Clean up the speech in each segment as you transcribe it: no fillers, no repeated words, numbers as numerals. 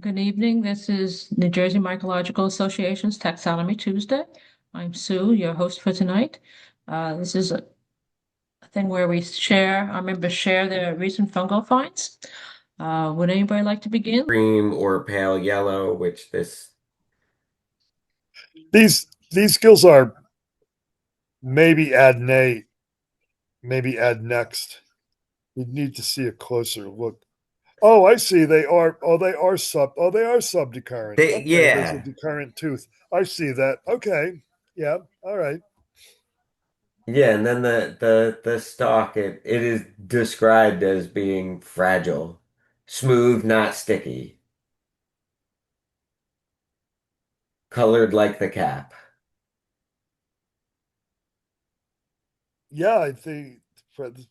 Good evening. This is New Jersey Mycological Association's Taxonomy Tuesday. I'm Sue, your host for tonight. This is a thing where our members share their recent fungal finds. Would anybody like to begin? Cream or pale yellow, which this These skills are maybe add Nate, maybe add next. We need to see a closer look. Oh, I see. They are. Oh, they are sub. Oh, they are subdecurrent. Okay, there's a yeah. decurrent tooth. I see that. Okay. Yeah. All right. Yeah, and then the stalk it is described as being fragile, smooth, not sticky, colored like the cap. Yeah, I think there's a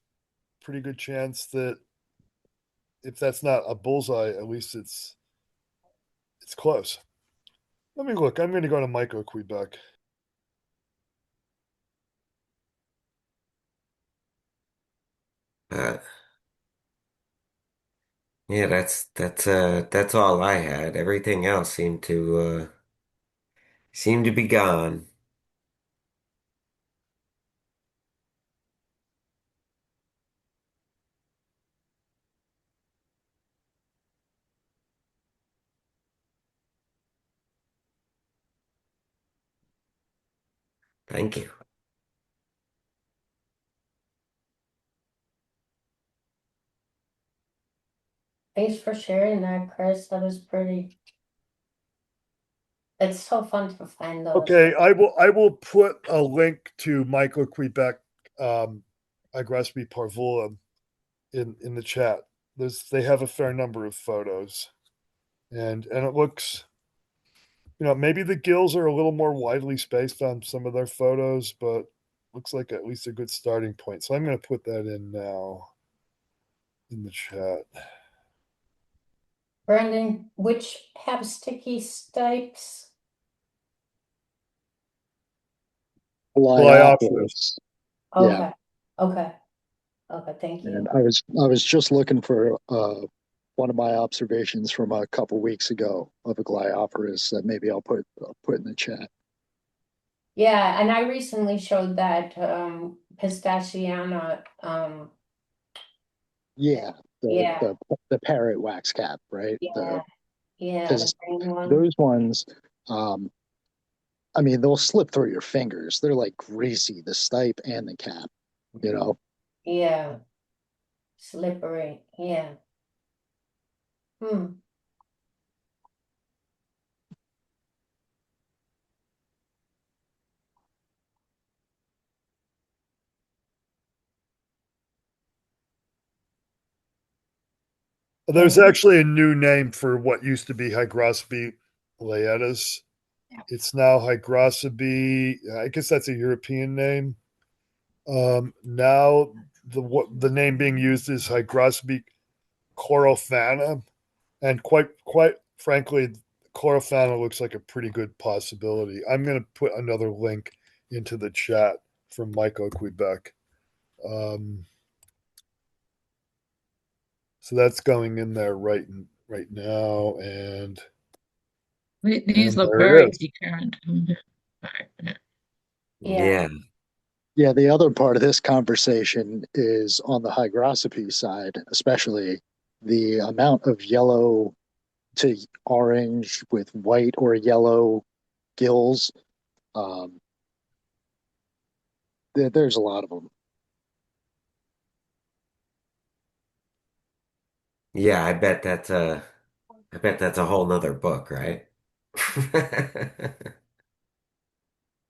pretty good chance that if that's not a bullseye, at least it's close. Let me look. I'm going to go to Michael Quebec. Uh, yeah, that's all I had. Everything else seemed to be gone. Thank you. Thanks for sharing that, Chris. That was pretty. It's so fun to find those. Okay, I will put a link to Michael Quebec Agraspi Parvula in the chat. They have a fair number of photos. And it looks, maybe the gills are a little more widely spaced on some of their photos, but looks like at least a good starting point. So I'm going to put that in now in the chat. Brandon, which have sticky stipes? Gliophilus. Yeah, Okay. Okay. Okay. Thank you. and I was just looking for one of my observations from a couple weeks ago of a Gliophorus that maybe I'll put in the chat. Yeah, and I recently showed that pistachiana. Yeah, the Yeah, the the parrot wax cap, right? yeah, yeah, the Because green one. those ones, um, I mean, they'll slip through your fingers. They're like greasy, the stipe and the cap. You know. Yeah, slippery. Yeah. Hmm. There's actually a new name for what used to be Hygrocybe laetus. It's now Hygrocybe. I guess that's a European name. Now the name being used is Hygrocybe chlorophanna, and quite frankly, chlorophanna looks like a pretty good possibility. I'm going to put another link into the chat from Michael Quebec. Um, so that's going in there right now, These and look there very it is. decurrent. Mhm. All right, yeah. Yeah. Yeah. Yeah, the other part of this conversation is on the hygroscopy side, especially the amount of yellow to orange with white or yellow gills. Um, there's a lot of them. Yeah, I bet that's a whole nother book, right?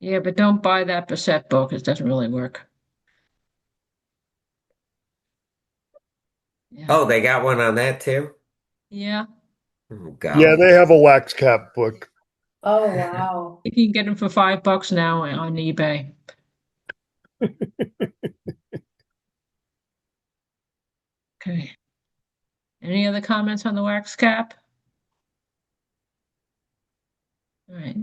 Yeah, but don't buy that Bassett book. It doesn't really work. Yeah. Oh, they got one on that too? Yeah. Oh, Yeah, golly. they have a wax cap book. Oh, wow. You can get them for $5 now on eBay. Okay. Any other comments on the wax cap? All right.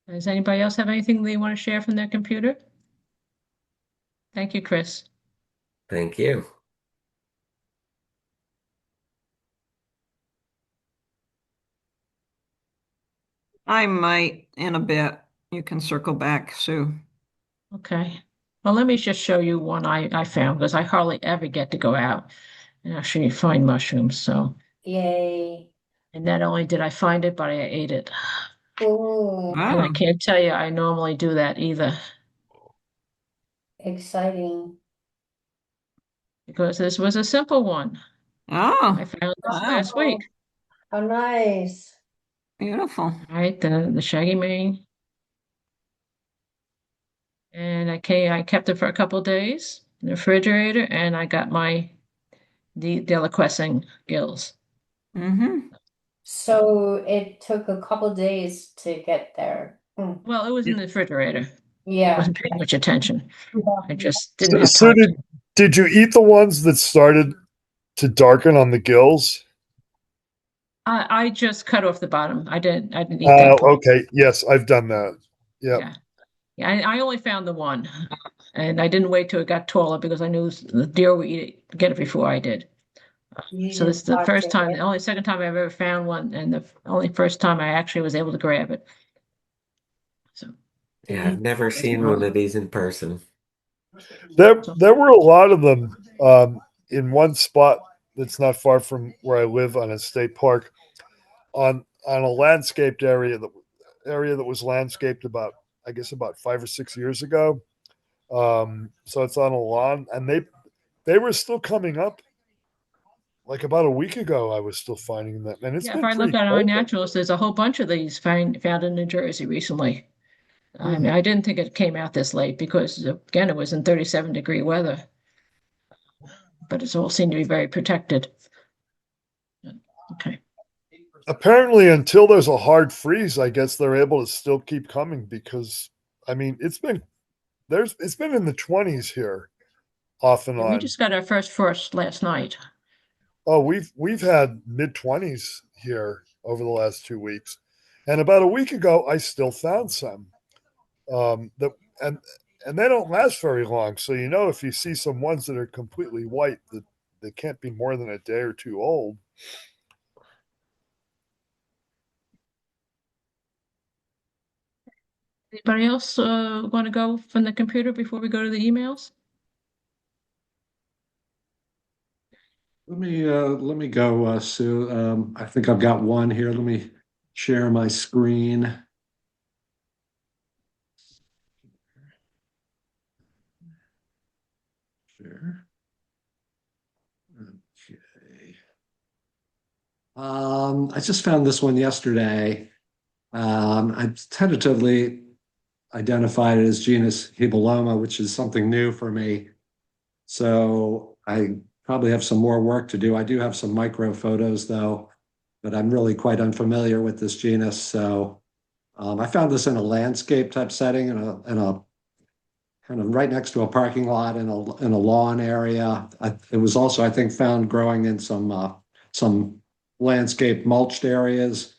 Does anybody else have anything they want to share from their computer? Thank you, Chris. Thank you. I might in a bit. You can circle back, Sue. Okay. Well, let me just show you one I found because I hardly ever get to go out and actually find mushrooms. So, Yay. and not only did I find it, but I ate it. Ooh, And I Wow. can't tell you I normally do that either exciting. because this was a simple one. I Oh, found this wow. last week. How nice. Beautiful. All right, the shaggy mane. And I kept it for a couple days in the refrigerator, and I got my deliquescing gills. Mm-hmm. So it took a couple days to get there. Well, it was in the refrigerator. I Yeah. wasn't paying much attention. I just didn't So, have so time to. did you eat the ones that started to darken on the gills? I just cut off the bottom. I didn't eat that part. Okay. Yes, I've done that. Yep. Yeah. Yeah, I only found the one, and I didn't wait till it got taller because I knew the deer would get it before I did. You So this is just the watch first it. time, the only second time I've ever found one, and the only first time I actually was able to grab it. So, Yeah, I've never seen one of these in person. so There were a lot of them in one spot that's not far from where I live on a state park on a landscaped area that was landscaped about I guess about 5 or 6 years ago. So it's on a lawn, and they were still coming up. Like about a week ago, I was still finding them, and it's yeah, if been I look pretty at cold. iNaturalist, there's a whole bunch of these found in New Jersey recently. I Hmm. mean, I didn't think it came out this late because again, it was in 37-degree weather, but it's all seemed to be very protected. Okay. Apparently, until there's a hard freeze, I guess they're able to still keep coming because I mean it's been in the 20s here off and Yeah, we on. just got our first frost last night. Oh, we've had mid 20s here over the last 2 weeks, and about a week ago, I still found some. That and and they don't last very long. So if you see some ones that are completely white, that they can't be more than a day or two old. Anybody else want to go from the computer before we go to the emails? Let me go, Sue. I think I've got one here. Let me share my screen. Share. Okay. I just found this one yesterday. I tentatively identified it as genus Hebeloma, which is something new for me. So I probably have some more work to do. I do have some micro photos though, but I'm really quite unfamiliar with this genus. So I found this in a landscape type setting in a kind of right next to a parking lot in a lawn area. It was also, I think, found growing in some landscape mulched areas.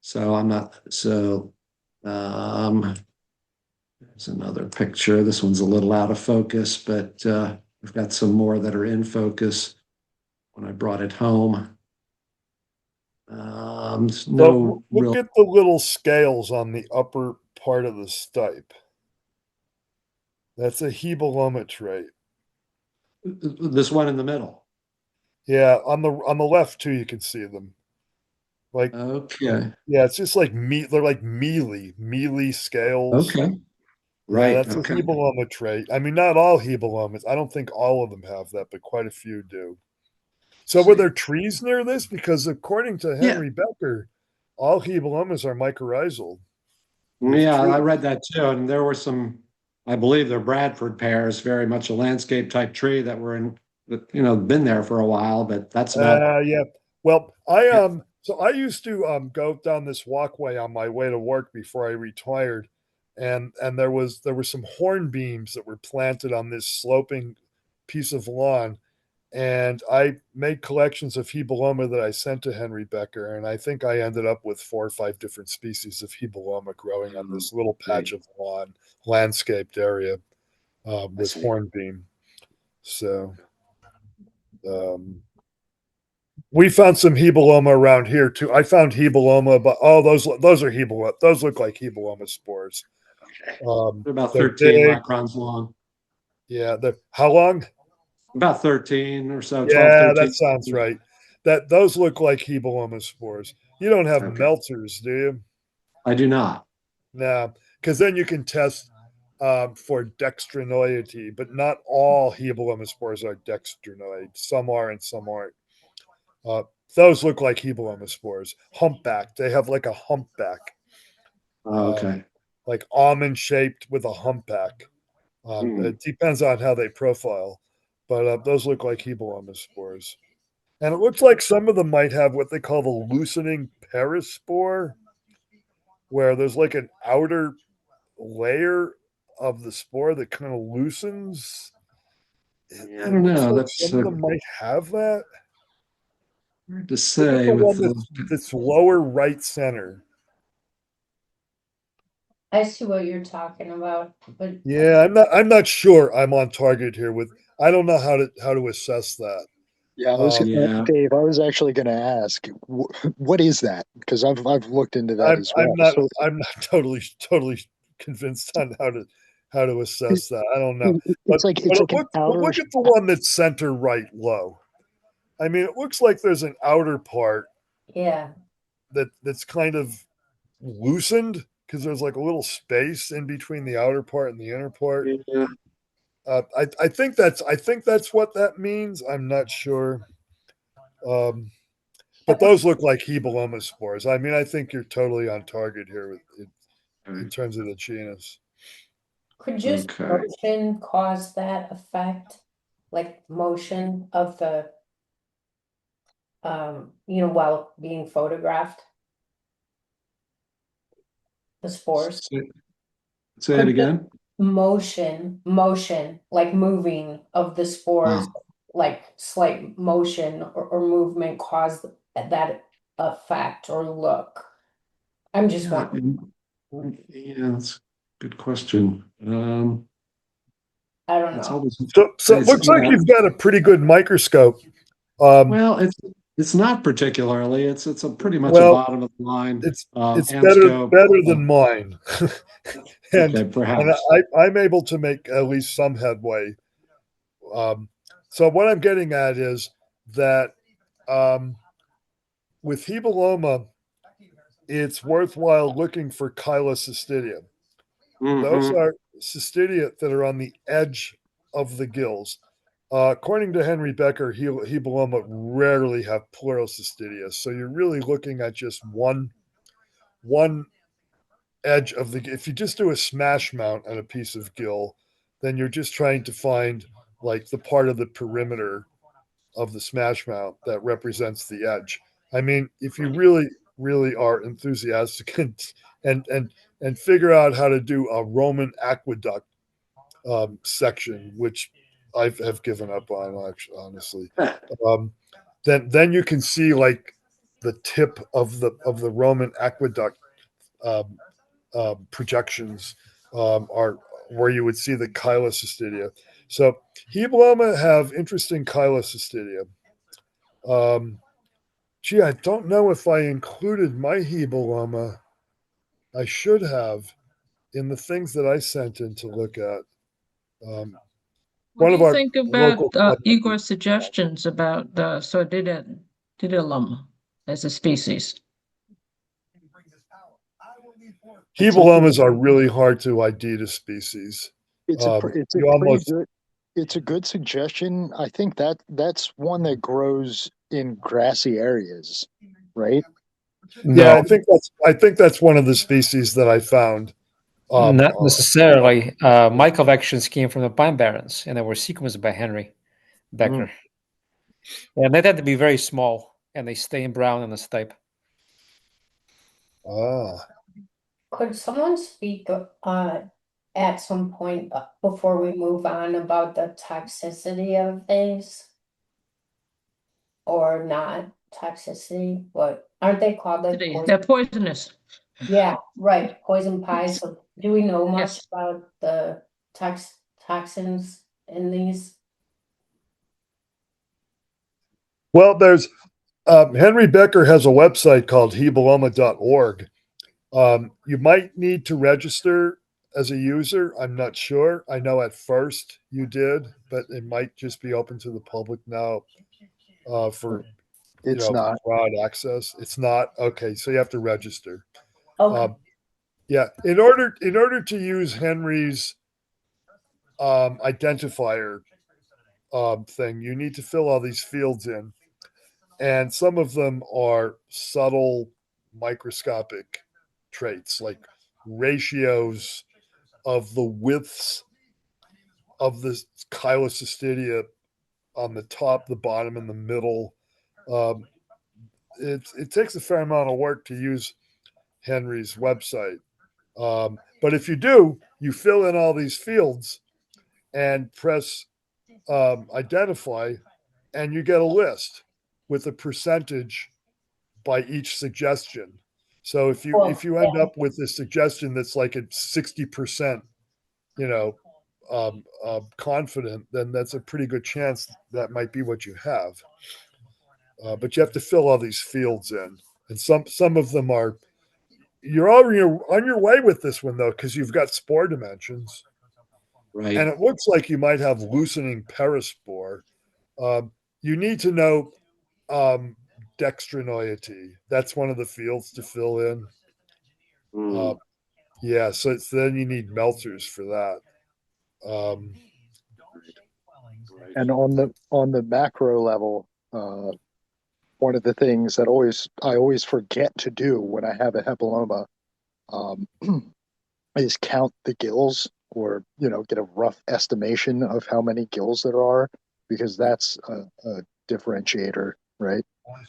So I'm not so. There's another picture. This one's a little out of focus, but we've got some more that are in focus when I brought it home. But No look real. at the little scales on the upper part of the stipe. That's a hebeloma trait. This one in the middle. Yeah, on the left too, you can see them. Like, Okay. yeah, it's just like they're like mealy scales. Okay. Yeah, Right. that's a Okay. hebeloma trait. I mean, not all hebelomas. I don't think all of them have that, but quite a few do. So were See. there trees near this? Because according to Yeah. Henry Becker, all hebelomas are mycorrhizal with Yeah, I trees. read that too. And there were some, I believe they're Bradford pears, very much a landscape type tree that were been there for a while, but that's about Yeah. Well, I it. so I used to go down this walkway on my way to work before I retired, and there were some hornbeams that were planted on this sloping piece of lawn, and I made collections of Hebeloma that I sent to Henry Becker, and I think I ended up with 4 or 5 different species of Hebeloma growing on Oh, this little patch great. of lawn, landscaped area I with see. hornbeam. So, um, We found some Hebeloma around here too. I found Hebeloma, but those are Hebeloma. Those look like Hebeloma spores. They're about They're 13 big. microns long. Yeah. How long? About 13 or so, 12, Yeah, that 13. sounds right. Those look like Hebeloma spores. You don't have Okay. melters, do you? I do not. No, because then you can test for dextrinoiety, but not all Hebeloma spores are dextrinoid. Some are and some aren't. Uh, those look like Hebeloma spores. Humpback. They have like a humpback, Okay. like almond shaped with a humpback. It depends on how they profile, but those look like Hebeloma spores. And it looks like some of them might have what they call the loosening perispore, where there's like an outer layer of the spore that kind of loosens. I don't Looks know. like That's some of them might have that. hard to Look at say the with one that's lower right center. I see what you're talking about, but Yeah, I'm not sure I'm on target here with. I don't know how to assess that. Yeah, Yeah. Dave. I was actually going to ask, what is that? Because I've looked into that I'm as I'm well. not So I'm not totally convinced on how to assess that. I don't know. But it's like an but outer. look at the one that's center right low. I mean, it looks like there's an outer part yeah. that's kind of loosened because there's like a little space in between the outer part and the inner part. Yeah. I think that's what that means. I'm not sure. But those look like Hebeloma spores. I mean, I think you're totally on target here in terms of the genus. Could just Okay. motion cause that effect? Like motion of the while being photographed? The spores? Say it Could the again. motion, like moving of the spores, Oh, like slight motion or movement cause that effect or look? I'm just yeah. wondering. Yeah, that's a good question. I don't It's know. always So it it's looks like you've got a pretty good microscope. well, it's not particularly. It's a pretty much a Well, bottom of the line it's Anscope. better than mine, and Okay, perhaps. I'm able to make at least some headway. So what I'm getting at is that with Hebeloma, it's worthwhile looking for chylocystidia. Those Hmm. are cystidia that are on the edge of the gills. According to Henry Becker, Hebeloma rarely have pleurocystidia, so you're really looking at just one edge of the. If you just do a smash mount on a piece of gill, then you're just trying to find like the part of the perimeter of the smash mount that represents the edge. I mean, if you really are enthusiastic and figure out how to do a Roman aqueduct section, which I have given up on, actually, honestly, then you can see like the tip of the Roman aqueduct um, projections are where you would see the chylocystidia. So Hebeloma have interesting chylocystidia. Um, Gee, I don't know if I included my Hebeloma. I should have in the things that I sent in to look at. Um, What one do of you our think about local Igor's suggestions about the sordidulum as a species? Hebelomas are really hard to ID to species. It's a You pretty almost good. It's a good suggestion. I think that's one that grows in grassy areas, right? yeah. No, I think that's one of the species that I found. not necessarily. My collections came from the Pine Barrens, and they were sequenced by Henry Becker. And they tend to be very small, and they stain brown in the stipe. Ah, Could someone speak at some point before we move on about the toxicity of these or not toxicity? What aren't they called like poison? They're poisonous. Yeah, right. Poison pies. So do we know much Yes. about the toxins in these? well, Henry Becker has a website called hebeloma.org. You might need to register as a user. I'm not sure. I know at first you did, but it might just be open to the public now for It's not. broad access. It's not okay. So you have to register. Okay. Yeah, in order to use Henry's identifier thing, you need to fill all these fields in, and some of them are subtle microscopic traits like ratios of the widths of the Calycina on the top, the bottom, and the middle. It takes a fair amount of work to use Henry's website. But if you do, you fill in all these fields and press identify, and you get a list with a percentage by each suggestion. So if you end up with a suggestion that's like at 60%, confident, then that's a pretty good chance that might be what you have. But you have to fill all these fields in, and some of them are. You're on your way with this one though, because you've got spore dimensions, Right. and it looks like you might have loosening perispore. You need to know dextrinoiety. That's one of the fields to fill in. Yeah, so then you need melters for that. And on the macro level, one of the things that I always forget to do when I have a Hebeloma is count the gills, or get a rough estimation of how many gills there are, because that's a differentiator, right?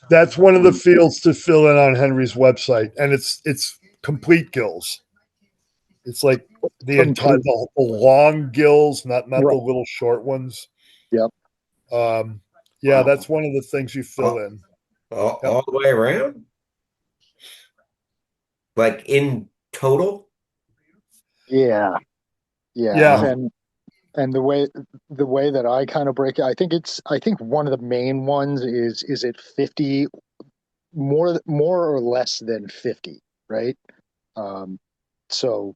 That's one of the fields to fill in on Henry's website, and it's complete gills. It's like the entire the long gills, not the little short ones. Yep. Yeah, that's one of the things you fill in. All the way around? Like in total? Yeah. And the way that I kind of break it, I think one of the main ones is it 50, more or less than 50, right? So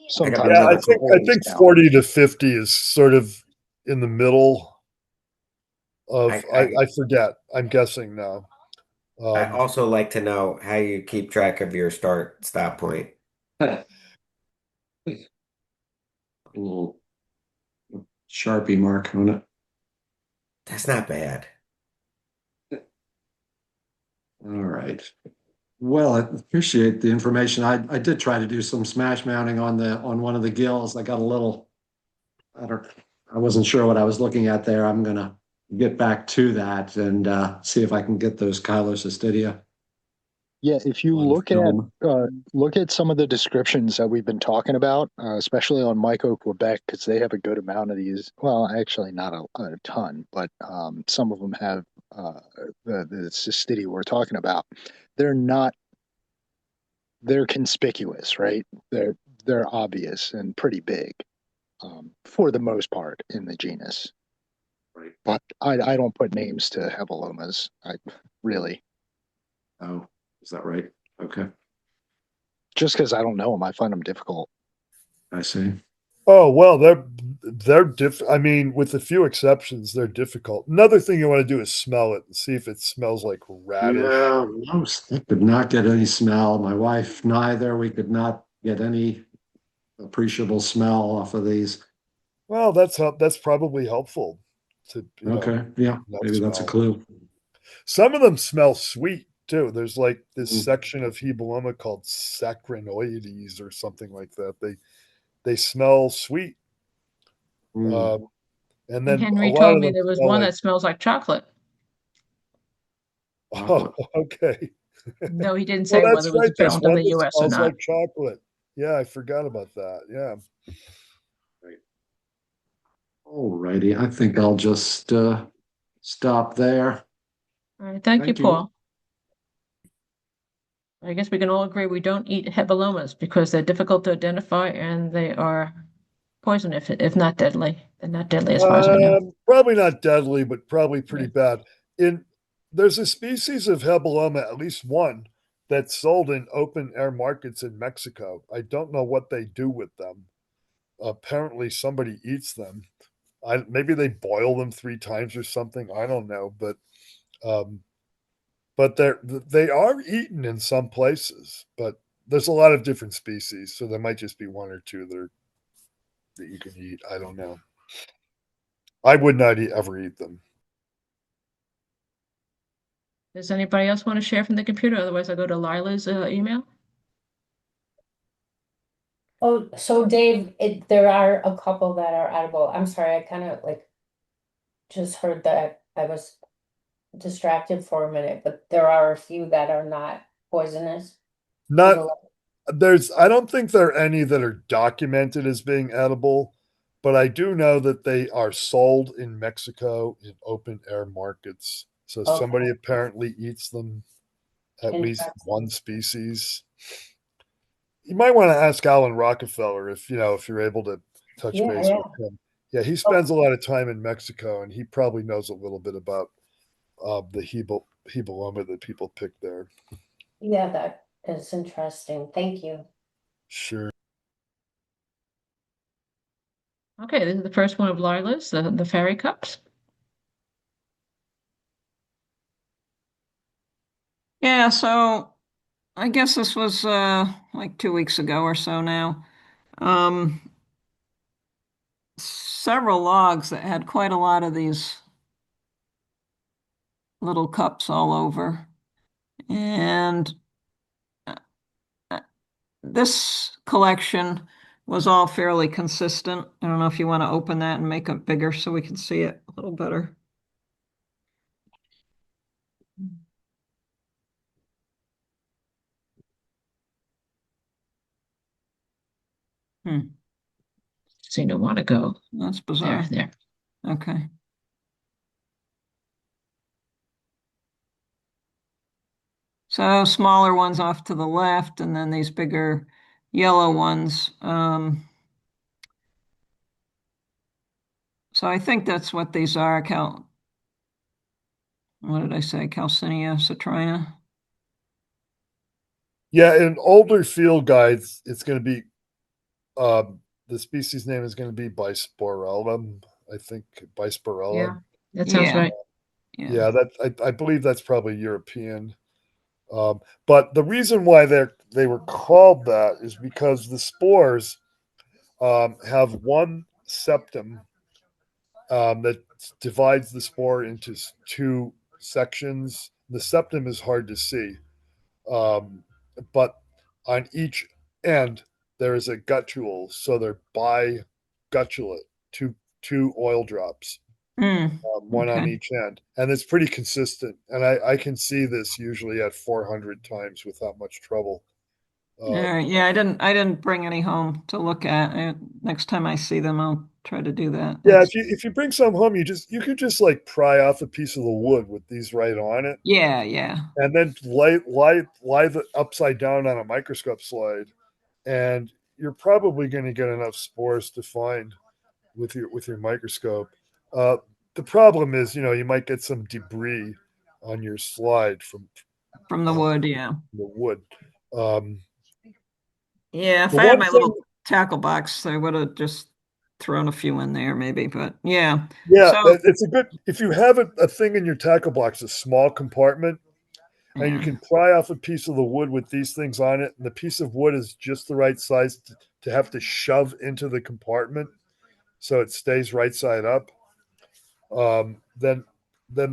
sometimes I think 40 to 50 is sort of in the middle of I forget. I'm guessing now. I also like to know how you keep track of your stop point. A little Sharpie mark on it. That's not bad. All right. Well, I appreciate the information. I did try to do some smash mounting on one of the gills. I got a little, I wasn't sure what I was looking at there. I'm gonna get back to that and see if I can get those Calycina. Yeah, if you look at some of the descriptions that we've been talking about, especially on Myco Quebec, because they have a good amount of these. Well, actually, not a ton, but some of them have the cystidia we're talking about. They're conspicuous, right? They're obvious and pretty big for the most part in the genus. Right. But I don't put names to Hebelomas. I really. Oh. Is that right? Okay. Just because I don't know them, I find them difficult. I see. Oh well, they're I mean, with a few exceptions, they're difficult. Another thing you want to do is smell it and see if it smells like radish. Yeah, I could not get any smell. My wife neither. We could not get any appreciable smell off of these. Well, that's probably helpful. Okay. Yeah, maybe that's a clue. Some of them smell sweet too. There's like this section of Hebeloma called saccharinoides or something like that. They smell sweet. And then Henry told me there was one that smells like chocolate. Oh, okay. No, he didn't say whether it was found in the US or not. Like chocolate. Yeah, I forgot about that. Yeah. Right. All righty. I think I'll just stop there. All right. Thank you, Paul. I guess we can all agree we don't eat Hebelomas because they're difficult to identify and they are poison if not deadly. They're not deadly as far as I know. Probably not deadly, but probably pretty bad. In there's a species of Hebeloma, at least one, that's sold in open air markets in Mexico. I don't know what they do with them. Apparently, somebody eats them. Maybe they boil them 3 times or something. I don't know, um, but they are eaten in some places. But there's a lot of different species, so there might just be one or two that you can eat. I don't know. I would not ever eat them. Does anybody else want to share from the computer? Otherwise, I'll go to Lila's email. Oh, so Dave, there are a couple that are edible. I'm sorry, I kind of like just heard that I was distracted for a minute, but there are a few that are not poisonous. Not People- I don't think there are any that are documented as being edible, but I do know that they are sold in Mexico in open air markets. So somebody Okay, apparently eats them, at least one interesting. species. You might want to ask Alan Rockefeller if you're able to touch Yeah, base yeah. with him. Yeah, he Oh, spends a lot of time in Mexico, and he probably knows a little bit about the Hebeloma that people pick there. yeah, that is interesting. Thank you. Sure. Okay, this is the first one of Lila's, the fairy cups. Yeah, so I guess this was like 2 weeks ago or so now. Several logs that had quite a lot of these little cups all over. And this collection was all fairly consistent. I don't know if you want to open that and make it bigger so we can see it a little better. Seem to want to go That's bizarre. there. Okay. So smaller ones off to the left, and then these bigger yellow ones. So I think that's what these are. What did I say? Calycina, citrina. Yeah, in older field guides, it's going to be the species name is going to be Bysporellum. I think Bysporella. Yeah, that sounds Yeah. right. Yeah, that I believe that's probably European. But the reason why they were called that is because the spores have one septum that divides the spore into 2 sections. The septum is hard to see, but on each end there is a gutule, so they're bigutulate, two oil drops, one on Okay. each end, and it's pretty consistent. And I can see this usually at 400 times without much trouble. All right. Yeah, I didn't bring any home to look at. Next time I see them, I'll try to do that. Yeah, if you bring some home, you could just like pry off a piece of the wood with these right on it, Yeah. and then lie the upside down on a microscope slide, and you're probably going to get enough spores to find with your microscope. Uh, the problem is, you might get some debris on your slide from From the wood, yeah. the wood. Um, Yeah, if the I had one my thing, little tackle box, I would have just thrown a few in there maybe, but yeah. yeah, So, it's a good if you have a thing in your tackle box, a small compartment, and you yeah. can pry off a piece of the wood with these things on it, and the piece of wood is just the right size to have to shove into the compartment so it stays right side up. Then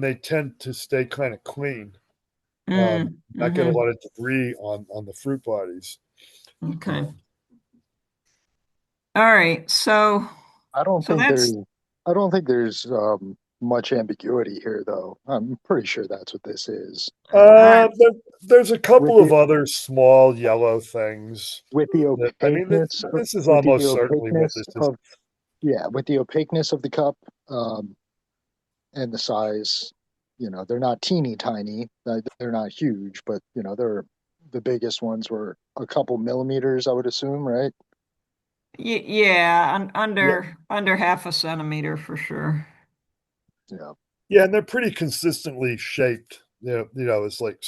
they tend to stay kind of clean, not get a lot of debris on the fruit bodies. Okay. All right. So I don't think that's there's much ambiguity here, though. I'm pretty sure that's what this is. all right. There's a With couple of the other small yellow things. with the I mean, opaqueness of, this is with the almost certainly what opaqueness this is. of yeah, with the opaqueness of the cup, and the size, they're not teeny tiny. They're not huge, but they're the biggest ones were a couple millimeters, I would assume, right? Yeah, Yeah, under half a centimeter for sure. Yeah. yeah, and they're pretty consistently shaped. it's like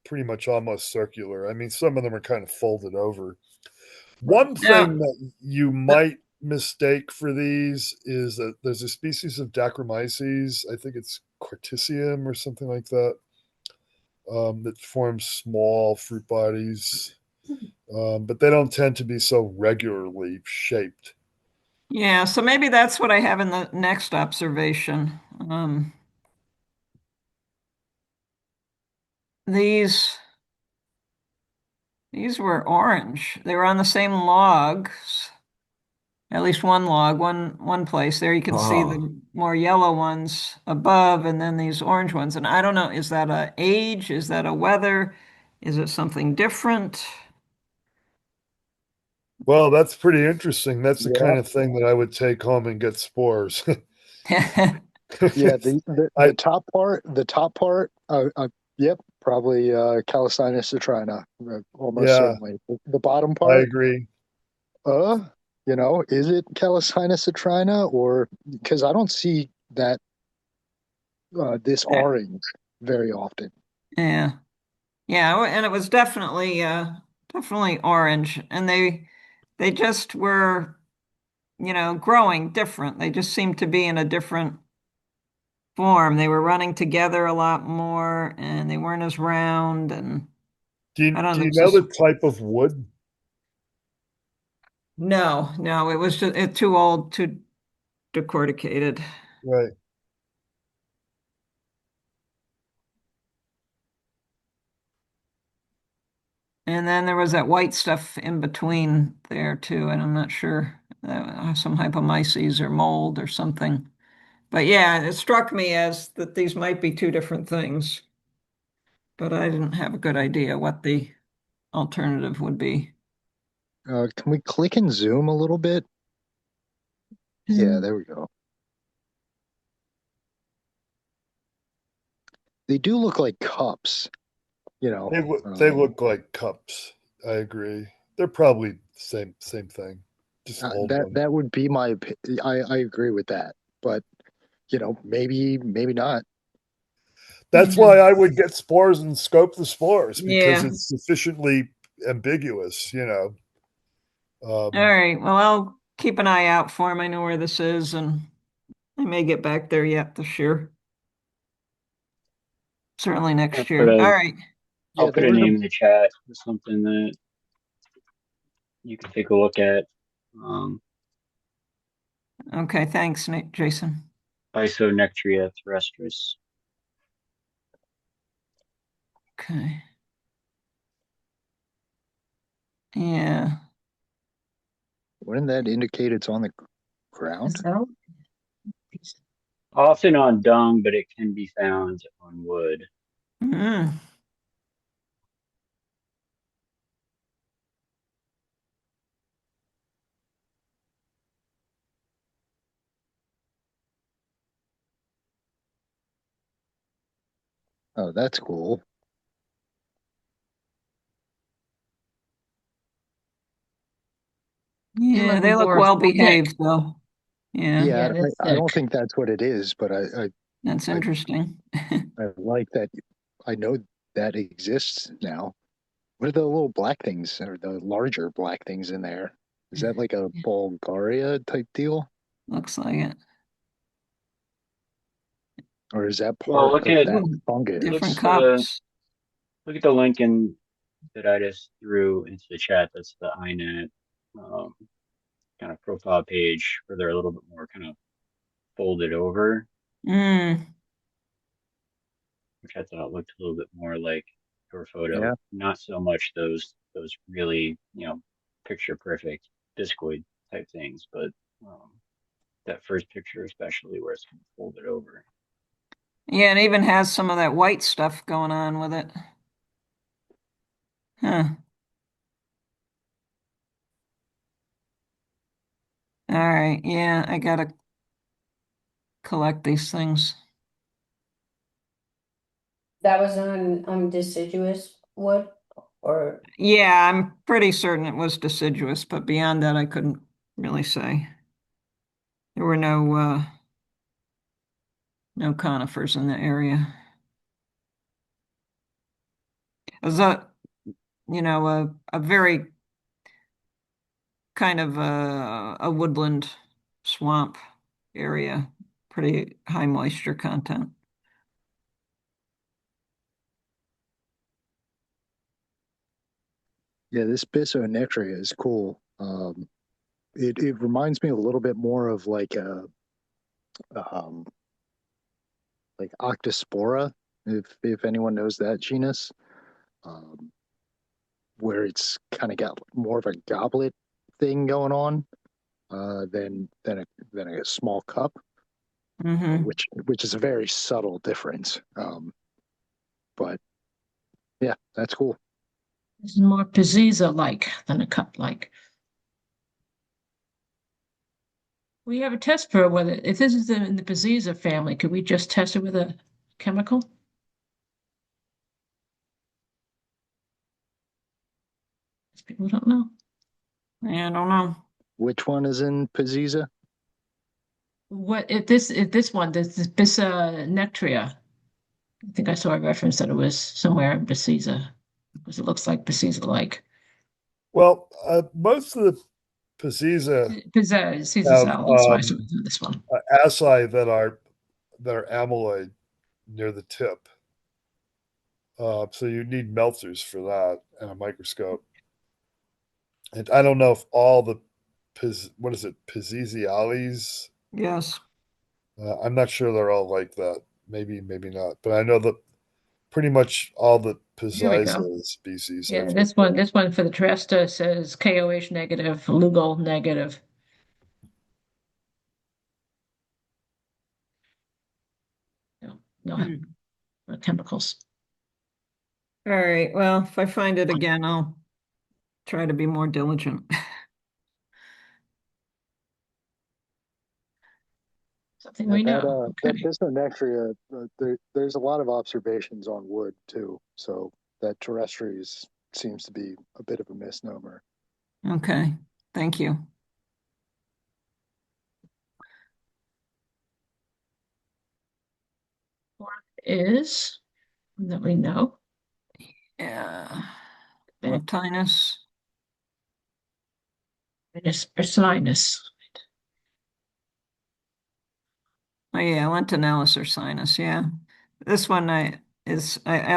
pretty much almost circular. I mean, some of them are kind of folded over. One Yeah. thing that you might mistake for these is that there's a species of Dacromyces, I think it's Corticium or something like that, that forms small fruit bodies, but they don't tend to be so regularly shaped. Yeah, so maybe that's what I have in the next observation. These were orange. They were on the same logs, at least one log, one place. There you can see Oh, the more yellow ones above, and then these orange ones. And I don't know, is that a age? Is that a weather? Is it something different? Well, that's pretty interesting. That's the Yeah, kind of thing that I would take home and get spores. yeah. The I the top part. Yep, probably Calycina citrina, almost yeah, certainly. The bottom I part, agree. uh, is it Calycina citrina or because I don't see that this orange very often. Yeah. Yeah, and it was definitely orange. And they just were, growing different. They just seemed to be in a different form. They were running together a lot more and they weren't as round. And Do I you, don't do know, you there's know this the type of wood? no, it was just too old, too decorticated. Right. And then there was that white stuff in between there too, and I'm not sure some hypomyces or mold or something. But yeah, it struck me as that these might be two different things, but I didn't have a good idea what the alternative would be. Can we click and zoom a little bit? Yeah, there we go. They do look like cups, They look like cups. I agree. They're probably same thing. Just old ones. that would be I agree with that, but maybe not. That's why I would get spores and scope the spores because Yeah. it's sufficiently ambiguous. All Um, right. Well, I'll keep an eye out for him. I know where this is, and I may get back there yet this year. Certainly I'll next put year. All a right. Yeah, I'll put there a was name in the chat for something that you can take a look at. Um, Okay. Thanks, Nate, Jason. Byssonectria terrestris. Okay. Yeah. wouldn't that indicate it's on the ground? Often on dung, but it can be found on wood. Mm. Oh, that's cool. Yeah, they looking look for a well stick. behaved though. Yeah, Yeah, Yeah, they're I thick. don't think that's what it is, but that's I, interesting. I like that. I know that exists now. What are the little black things or the larger black things in there? Is that like a Bulgaria type deal? Looks like it. Or is that Well, part look of at that Ooh, look fungus? different at the cups. look at the link in that I just threw into the chat. That's the INET um, kind of profile page where they're a little bit more kind of folded over, Mm, which I thought looked a little bit more like your photo. Yeah. Not so much those really picture perfect discoid type things, but um, that first picture especially where it's kind of folded over. yeah, it even has some of that white stuff going on with it. Huh. All right. Yeah, I gotta collect these things. That was on deciduous wood or Yeah, I'm pretty certain it was deciduous, but beyond that, I couldn't really say. There were no conifers in the area. It's a very kind of a woodland swamp area, pretty high moisture content. Yeah, this Byssonectria is cool. It reminds me a little bit more of like um, Octospora, if anyone knows that genus, um, where it's kind of got more of a goblet thing going on than a small cup, Mm-hmm. which is a very subtle difference. But yeah, that's cool. This is more Pizziza-like than a cup-like. We have a test for whether, if this is in the Pizziza family, could we just test it with a chemical? People don't know. Yeah, I don't know. Which one is in Pizziza? What if this one, this Byssonectria? I think I saw a reference that it was somewhere in Pizziza, because it looks like Pizziza-like. Well, most of the Pizziza Pizziza, have that's why I saw this one. asci that are amyloid near the tip. So you need melters for that and a microscope. And I don't know if all the what is it, Pizziziales? Yes. I'm not sure they're all like that. Maybe, maybe not. But I know that pretty much all the Here we go. Pizziza species. Yeah, this one for the Terrestris says KOH negative, Lugal negative. No chemicals. All right. Well, if I find it again, I'll try to be more diligent. Something we know. That Okay. Byssonectria, there's a lot of observations on wood too. So that terrestris seems to be a bit of a misnomer. Okay. Thank you. What is that we know? Yeah. Lentinus. Ursinus. Oh yeah, Lentinellus or sinus. Yeah. This one I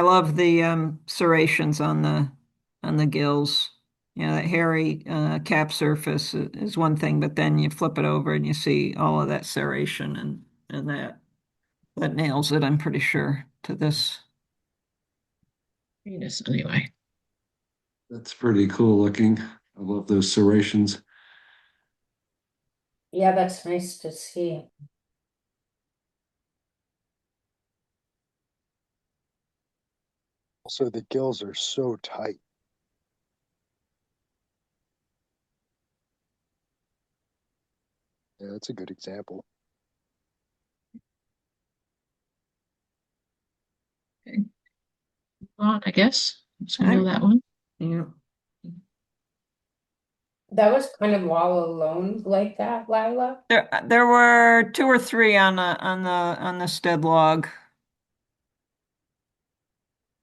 love the serrations on the gills. You know, that hairy cap surface is one thing, but then you flip it over and you see all of that serration and that nails it, I'm pretty sure, to this. Venus, anyway. That's pretty cool looking. I love those serrations. Yeah, that's nice to see. Also, the gills are so tight. Yeah, that's a good example. Okay. On, I guess. So we know that one. Yeah. That was kind of all alone like that, Lila. There were two or three on the stead log.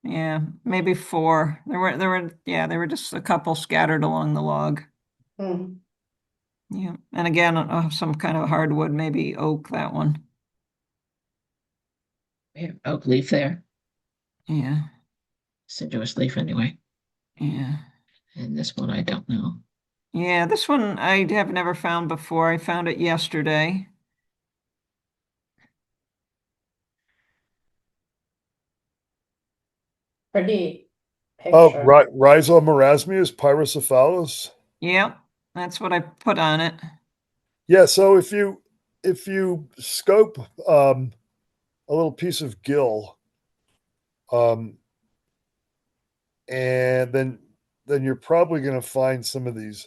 Yeah, maybe four. There were just a couple scattered along the log. Hmm. Yeah, and again, some kind of hardwood, maybe oak, that one. We have oak leaf there. Yeah, Deciduous leaf, anyway. yeah. And this one I don't know. Yeah, this one I have never found before. I found it yesterday. Pretty Oh, picture. Rhizomarasmius, pyrrhocephalus. Yep, that's what I put on it. Yeah, so if you scope a little piece of gill, and then you're probably going to find some of these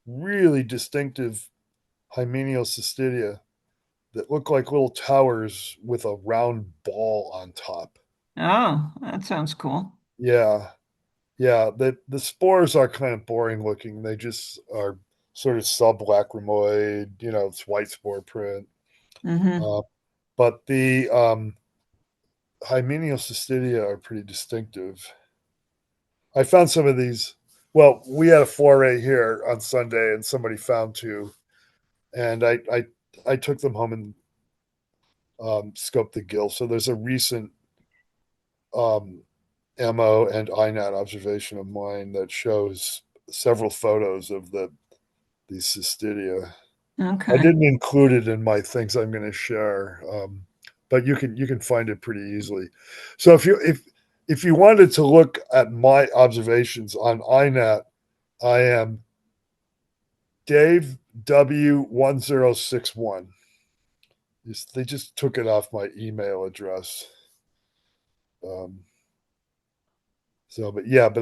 really distinctive Hemimycena that look like little towers with a round ball on top. Oh, that sounds cool. Yeah, yeah. The spores are kind of boring looking. They just are sort of sublacrimoid. It's white spore print. Mm-hmm. But the Hemimycena are pretty distinctive. I found some of these. Well, we had a foray here on Sunday, and somebody found two, and I took them home and scoped the gill. So there's a recent um, MO and INAT observation of mine that shows several photos of these cystidia. Okay. I didn't include it in my things I'm going to share, but you can find it pretty easily. So if you wanted to look at my observations on INAT, I am Dave W1061. They just took it off my email address. But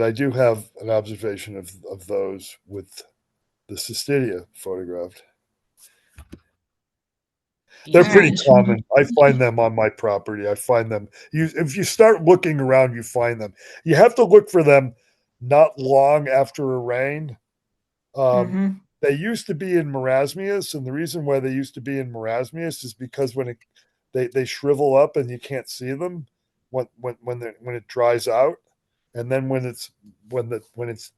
I do have an observation of those with the cystidia photographed. They're pretty Nice. common. I find them on my property. I find them. If you start looking around, you find them. You have to look for them not long after a rain. They used to be in Marasmius, and the reason why they used to be in Marasmius is because when they shrivel up and you can't see them when it dries out, and then when it's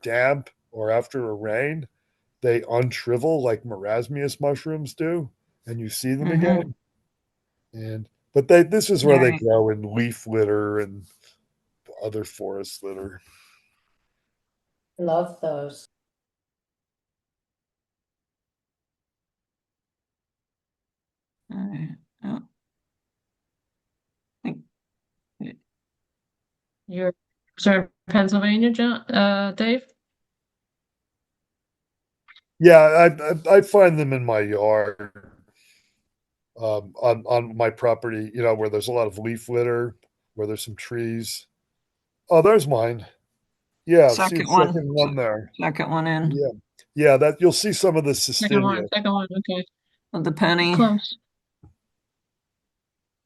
damp or after a rain, they unshrivel like Marasmius mushrooms do, and you see them again. But this is where they Right. grow in leaf litter and other forest litter. Love those. All right. Oh. Think- You're sorry, Pennsylvania, John, Dave? Yeah, I find them in my yard, on my property. You know, where there's a lot of leaf litter, where there's some trees. Oh, there's mine. Yeah, see the Second one. second one there. Second one in Yeah, yeah. That you'll see some of the Second one, cystidia. okay. with the penny. Close.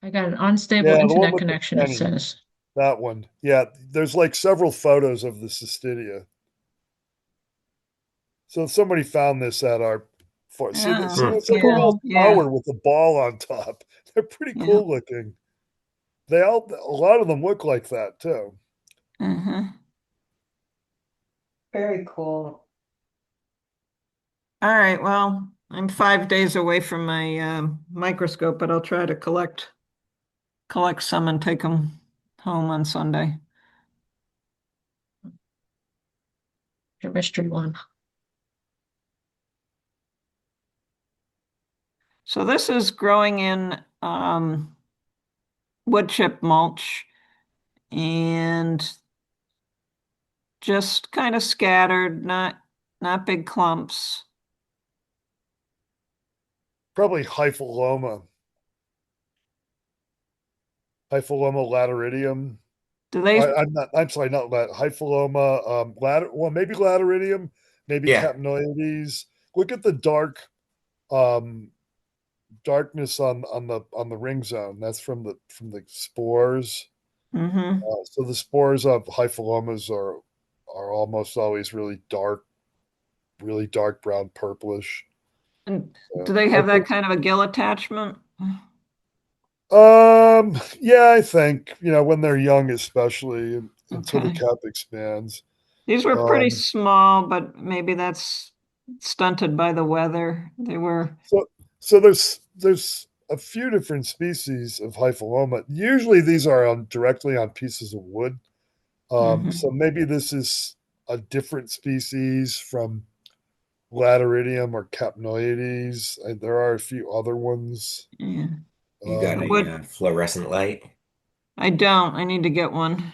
I got an unstable Yeah, the one internet with the connection, it penny. says. That one. Yeah, there's like several photos of the cystidia. So somebody found this at our see Yeah. it's like a Yeah. little Yeah. tower with a ball on top. They're pretty Yeah. cool looking. A lot of them look like that too. Very cool. All right. Well, I'm 5 days away from my microscope, but I'll try to collect some and take them home on Sunday. Your mystery one. So this is growing in wood chip mulch and just kind of scattered, not big clumps. Probably Hypholoma. Hypholoma lateritium. Do they? I'm sorry, not Hypholoma. Maybe lateritium, maybe Yeah. capnoides. Look at the darkness on the ring zone. That's from the spores. So the spores of Hypholomas are almost always really dark brown purplish. And So do they I have that think, kind of a gill attachment? yeah, I think when they're young, especially until the Okay. cap expands. These were pretty Um, small, but maybe that's stunted by the weather. They were. so there's a few different species of Hypholoma. Usually these are directly on pieces of wood. So maybe this is a different species from lateritium or capnoides. There are a few other ones. Yeah. You got The Um, wood. a fluorescent light? I don't. I need to get one.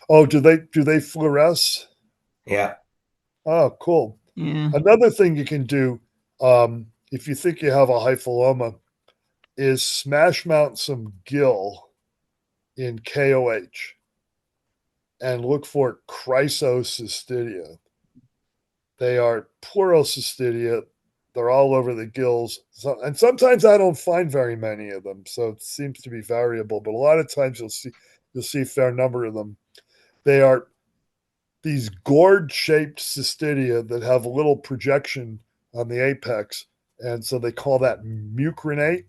oh, do they fluoresce? Yeah. Oh, cool. Yeah. Another thing you can do, if you think you have a Hypholoma, is smash mount some gill in KOH and look for Chrysocystidia. They are pleurocystidia. They're all over the gills. And sometimes I don't find very many of them, so it seems to be variable. But a lot of times you'll see a fair number of them. They are these gourd-shaped cystidia that have a little projection on the apex, and so they call that mucrinate,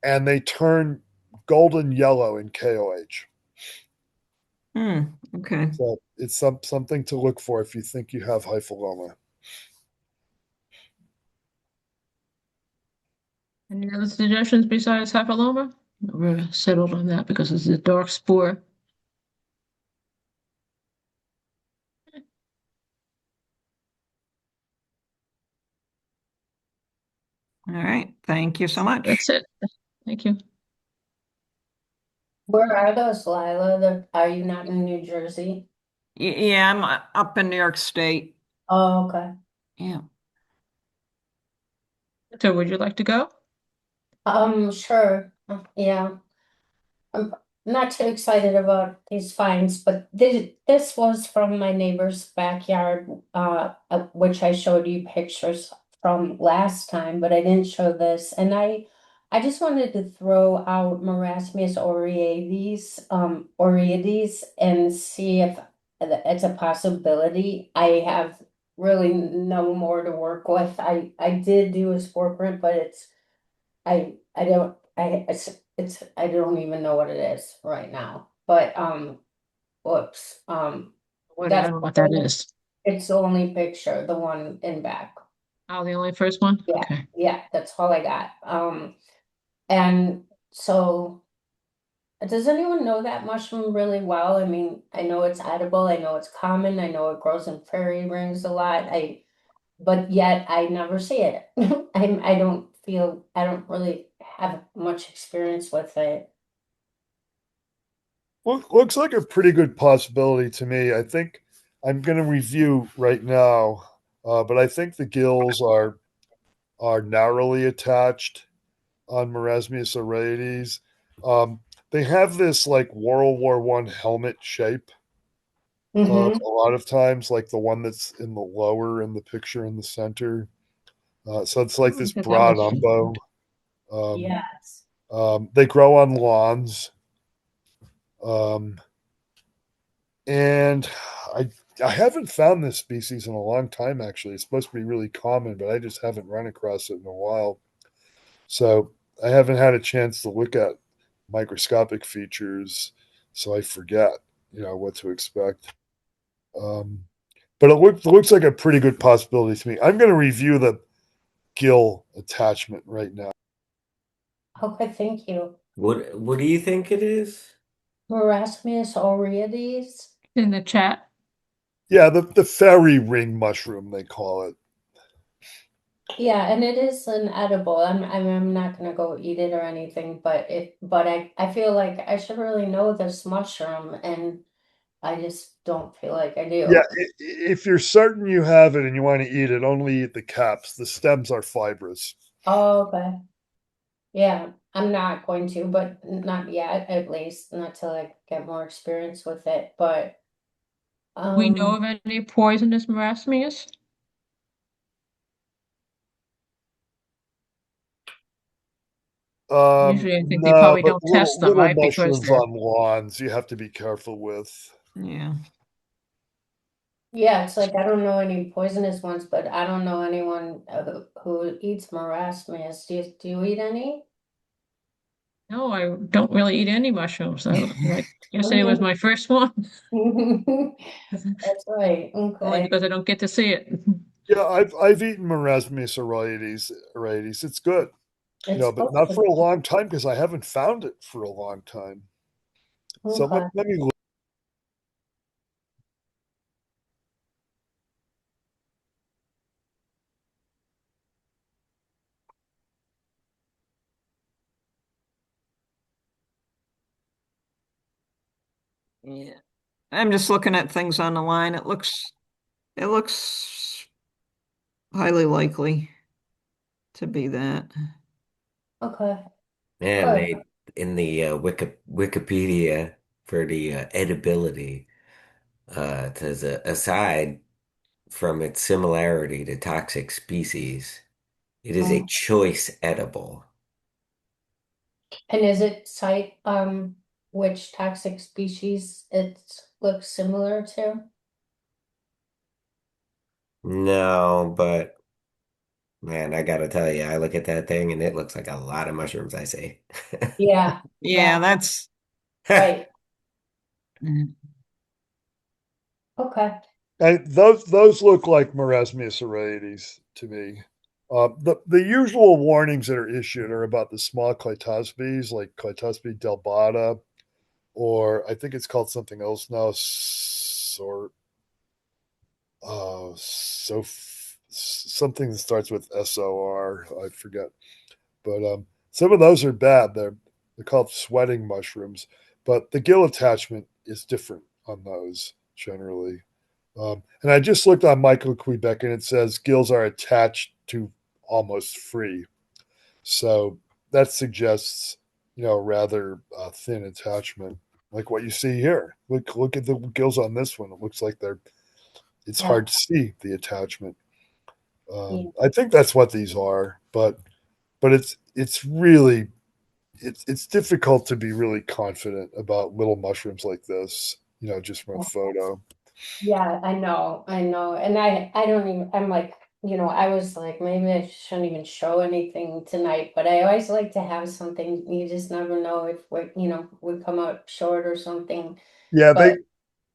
and they turn golden yellow in KOH. Okay. So it's something to look for if you think you have Hypholoma. Any other suggestions besides Hypholoma? We're settled on that because it's a dark spore. All right. Thank you so much. That's it. Thank you. Where are those, Lila? Are you not in New Jersey? Yeah, I'm up in New York State. Oh, okay. Yeah. So would you like to go? Sure. Yeah. I'm not too excited about these finds, but this was from my neighbor's backyard, which I showed you pictures from last time, but I didn't show this. And I just wanted to throw out Marasmius oreades, and see if it's a possibility. I have really no more to work with. I did do a spore print, but I don't it's I don't even know what it is right now. But whoops. What, I That's don't know what that is. it's the only picture, the one in back. Oh, the only first one? Yeah, Okay. yeah, that's all I got. And so does anyone know that mushroom really well? I mean, I know it's edible, I know it's common, I know it grows in fairy rings a lot. But yet I never see it. I don't really have much experience with it. Looks like a pretty good possibility to me. I think I'm going to review right now, but I think the gills are narrowly attached on Marasmius oreades. They have this like World War One helmet shape. Mm-hmm. A lot of times, like the one that's in the lower in the picture in the center. So it's like this Because that broad was umbo. Um, Yes. they grow on lawns. Um, and I haven't found this species in a long time, actually. It's supposed to be really common, but I just haven't run across it in a while. So I haven't had a chance to look at microscopic features, so I forget, what to expect. Um, but it looks like a pretty good possibility to me. I'm going to review the gill attachment right now. Okay, thank you. What do you think it is? Marasmius oreades. in the chat. Yeah, the fairy ring mushroom, they call it. Yeah, and it is an edible. I'm not gonna go eat it or anything, but I feel like I should really know this mushroom, and I just don't feel like I Yeah, do. if you're certain you have it and you want to eat it, only eat the caps. The stems are fibrous. Oh, okay. Yeah, I'm not going to, but not yet, at least, not till I get more experience with it. But We know um of any poisonous marasmius? Usually I think they No, probably but don't test them, little right? Because mushrooms they're, on lawns you have to be careful with. Yeah. yeah, it's like I don't know any poisonous ones, but I don't know anyone who eats marasmius. Do you eat any? no, I don't really eat any mushrooms. Like yesterday was my first one. That's right. Only Okay. because I don't get to see it. Yeah, I've eaten Marasmius oreades. It's good, It's but supposed not to for a be. long time because I haven't found it for a long time. So Okay. let me look. Yeah. I'm just looking at things on the line. It looks highly likely to be that. Okay. And Good. they in the Wikipedia for the edibility, there's aside from its similarity to toxic species, it is a Mm. choice edible. And is it cite which toxic species it looks similar to? No, but man, I gotta tell you, I look at that thing and it looks like a lot of mushrooms, I say. Yeah. Yeah, Yeah. that's Right. mm, Okay. Those look like Marasmius oreades to me. The usual warnings that are issued are about the small Clytospes, like Clytospes delbata, or I think it's called something else now, something that starts with SOR. I forget, but some of those are bad. They're called sweating mushrooms, but the gill attachment is different on those generally. And I just looked on Mycological and it says gills are attached to almost free. So that suggests, rather thin attachment, like what you see here. Look at the gills on this one. It looks like it's Yeah. hard to see the attachment. Yeah. I think that's what these are, but it's really it's difficult to be really confident about little mushrooms like this, just from a photo. Yeah, I know. And I don't even, I'm like, I was like, maybe I shouldn't even show anything tonight, but I always like to have something. You just never know if we come out short or something. Yeah, But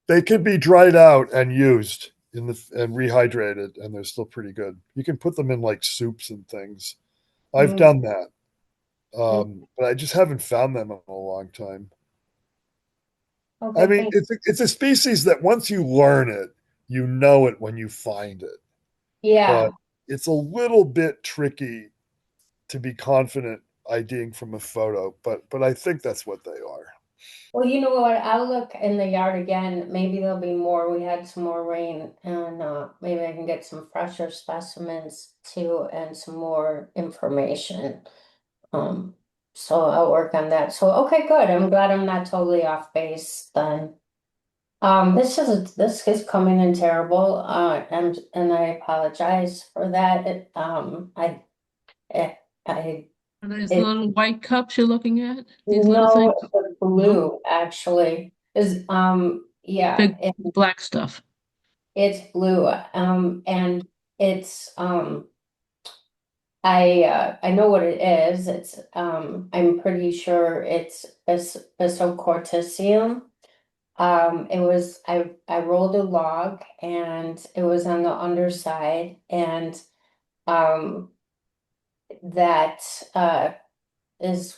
they could be dried out and used and rehydrated, and they're still pretty good. You can put them in like soups and things. I've mm, done that, mm, but I just haven't found them in a long time. I okay, mean, thanks. it's a species that once you learn it, you know it when you find it, but Yeah. it's a little bit tricky to be confident IDing from a photo. But I think that's what they are. Well, you know what? I'll look in the yard again. Maybe there'll be more. We had some more rain, and maybe I can get some fresher specimens too, and some more information. Um, so I'll work on that. So okay, good. I'm glad I'm not totally off base then. This is coming in terrible. And I apologize for that. Eh, I Are those it little white cups you're looking at? These little no, things? it was No? blue actually. Is yeah, Big black stuff. it's blue. And it's I know what it is. It's I'm pretty sure it's Byssonectria. I rolled a log and it was on the underside and um that is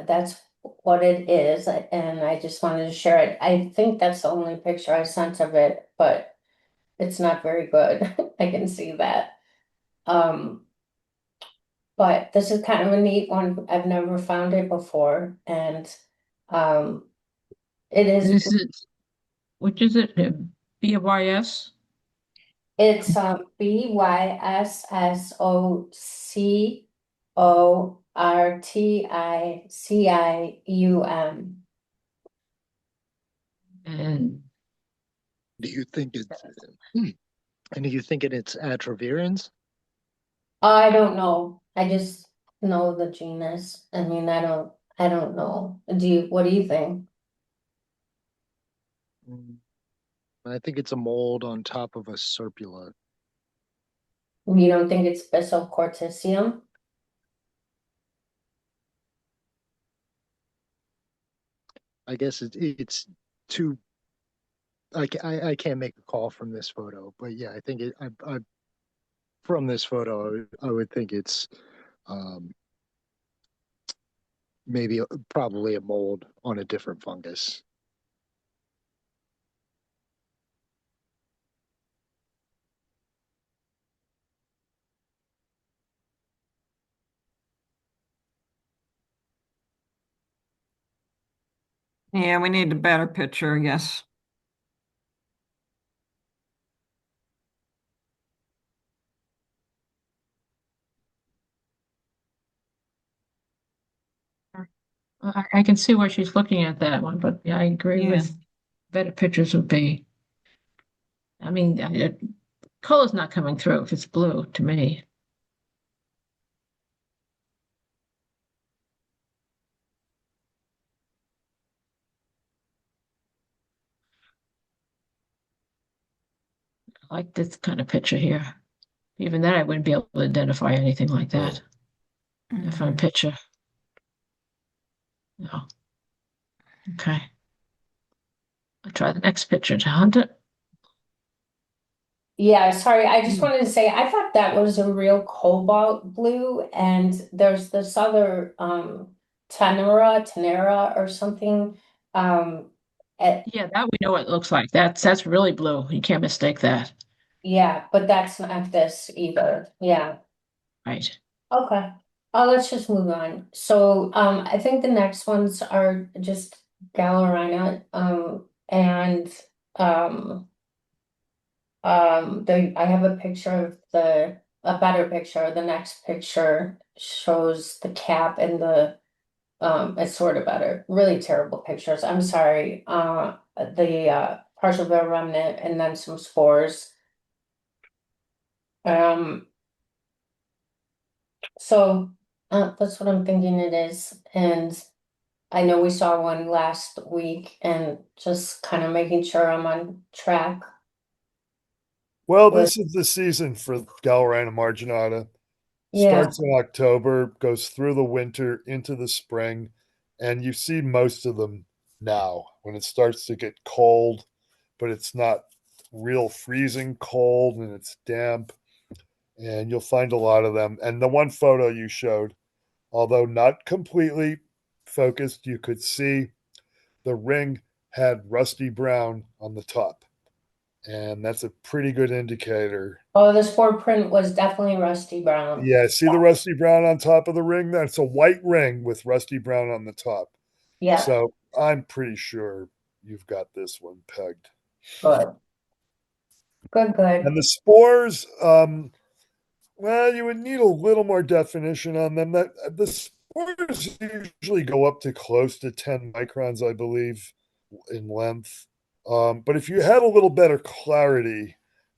that's what it is and I just wanted to share it. I think that's the only picture I sent of it, but it's not very good. I can see that. Um, but this is kind of a neat one. I've never found it before and um it is. This is, which is it? BYS? It's Byssocorticium. And Do you think it's and do you think it's atrovirans? I don't know. I just know the genus. I mean, I don't know. What do you think? Mm, I think it's a mold on top of a serpula. You don't think it's Byssocorticium? I guess it's too. I can't make a call from this photo, but yeah, I think I from this photo I would think it's um, maybe probably a mold on a different fungus. Yeah, we need a better picture, yes. I can see where she's looking at that one, but yeah, I agree Yeah. with better pictures would be. I mean, color's not coming through if it's blue to me. I like this kind of picture here. Even then, I wouldn't be able to identify anything like that. If I'm picture. No. Okay. I'll try the next picture to hunt it. Yeah, sorry. I just wanted to say I thought that was a real cobalt blue, and there's this other Tenera or something. Um at, Yeah, that we know what it looks like. That's really blue. You can't mistake that. yeah, but that's not this either. Yeah. Right. Okay. Let's just move on. So I think the next ones are just Galerina and um I have a picture of a better picture. The next picture shows the cap and it's sort of better. Really terrible pictures. I'm sorry. The partial veil remnant and then some spores. Um, so that's what I'm thinking it is. And I know we saw one last week and just kind of making sure I'm on track Well, with, this is the season for Galerina marginata. yeah. Starts in October, goes through the winter into the spring, and you see most of them now when it starts to get cold, but it's not real freezing cold and it's damp, and you'll find a lot of them. And the one photo you showed, although not completely focused, you could see the ring had rusty brown on the top, and that's a pretty good indicator. Oh, the spore print was definitely rusty brown. Yeah, see the rusty brown on top of the ring? That's a white ring with rusty brown on the top. Yeah, So I'm pretty sure you've got this one pegged. good. Good, good. And the spores, well, you would need a little more definition on them. That the spores usually go up to close to 10 microns, I believe, in length. But if you had a little better clarity,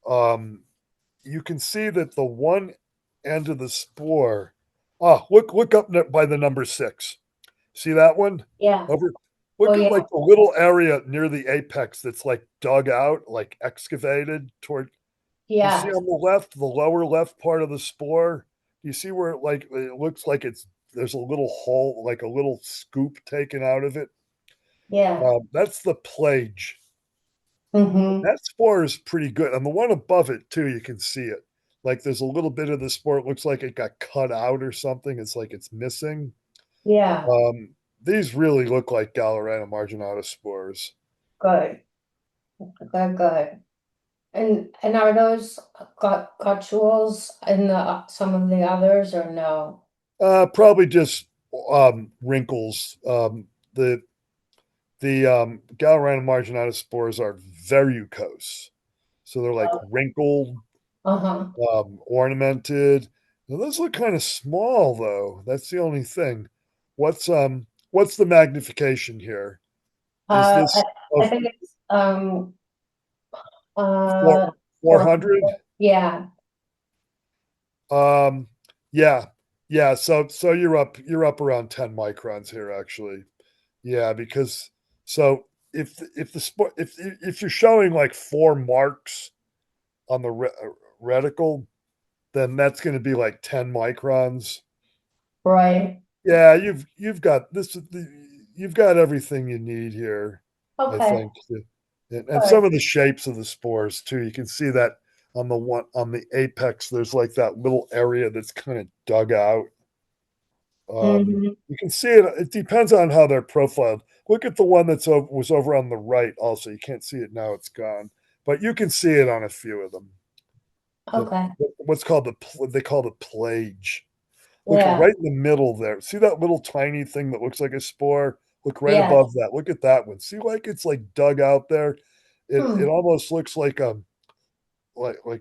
you can see that the one end of the spore. Oh, look up by the number 6. See that one? Yeah. Over. Oh, Look at yeah. like the little area near the apex that's like dug out, like excavated toward. You see Yeah. on the left, the lower left part of the spore. You see where it looks like there's a little hole, like a little scoop taken out of it. Yeah. That's the plage. Mm-hmm. That spore is pretty good. And the one above it, too, you can see it. Like there's a little bit of the spore. It looks like it got cut out or something. It's like it's missing. Yeah. These really look like Galerina marginata spores. Good. Good, good. And are those cotules in the some of the others or no? Probably just wrinkles. The Galerina marginata spores are verrucose. So they're like wrinkled, Uh-huh. ornamented. Now, those look kind of small though. That's the only thing. What's the magnification here? Is Uh, I, this I of think it's four, 400? 400. Yeah. Um yeah. Yeah, so you're up around 10 microns here actually. Yeah, because so if the sport if you're showing like 4 marks on the reticle, then that's going to be like 10 microns. Right. Yeah, you've got this. You've got everything you need here, I Okay. think. And Good. some of the shapes of the spores too. You can see that on the one on the apex. There's like that little area that's kind of dug out. Mm-hmm. You can see it. It depends on how they're profiled. Look at the one was over on the right. Also, you can't see it now; it's gone. But you can see it on a few of them. Okay. What's called they call the plage. Look Yeah. right in the middle there. See that little tiny thing that looks like a spore? Look right Yeah. above that. Look at that one. See, like it's like dug out there. It Hmm. almost looks like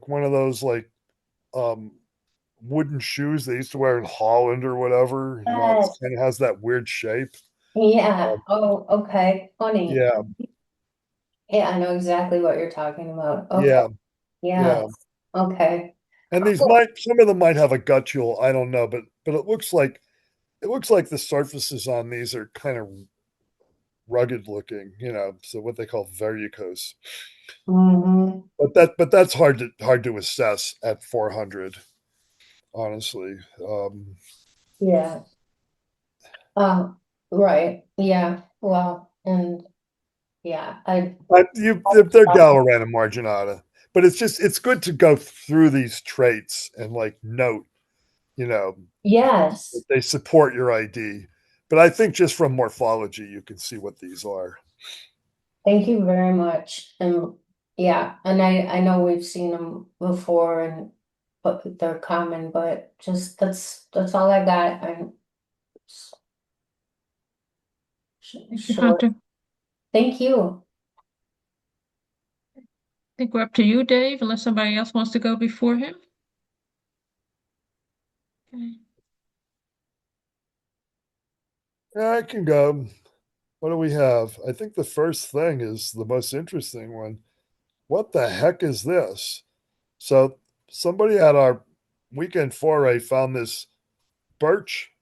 one of those like um wooden shoes they used to wear in Holland or whatever. You know, it Yes. kind of has that weird shape. Yeah. Um, Oh, okay. Funny. yeah, Yeah, I know exactly what you're talking about. Okay. yeah, Yeah. yeah. Okay. And these Cool. some of them might have a gutule. I don't know, but it looks like the surfaces on these are kind of rugged looking, so what they call verrucose. Mm-hmm. But that's hard to assess at 400, honestly. Yeah. Right. Yeah. Well, and yeah, They're Galerina marginata, but it's good to go through these traits and like note, Yes. they support your ID. But I think just from morphology, you can see what these are. Thank you very much. And yeah, and I know we've seen them before, but they're common, but just that's all I got. I'm Thank you, sure. Hunter. Thank you. I think we're up to you, Dave, unless somebody else wants to go before him. Okay. Yeah, I can go. What do we have? I think the first thing is the most interesting one. What the heck is this? So somebody at our weekend foray found this birch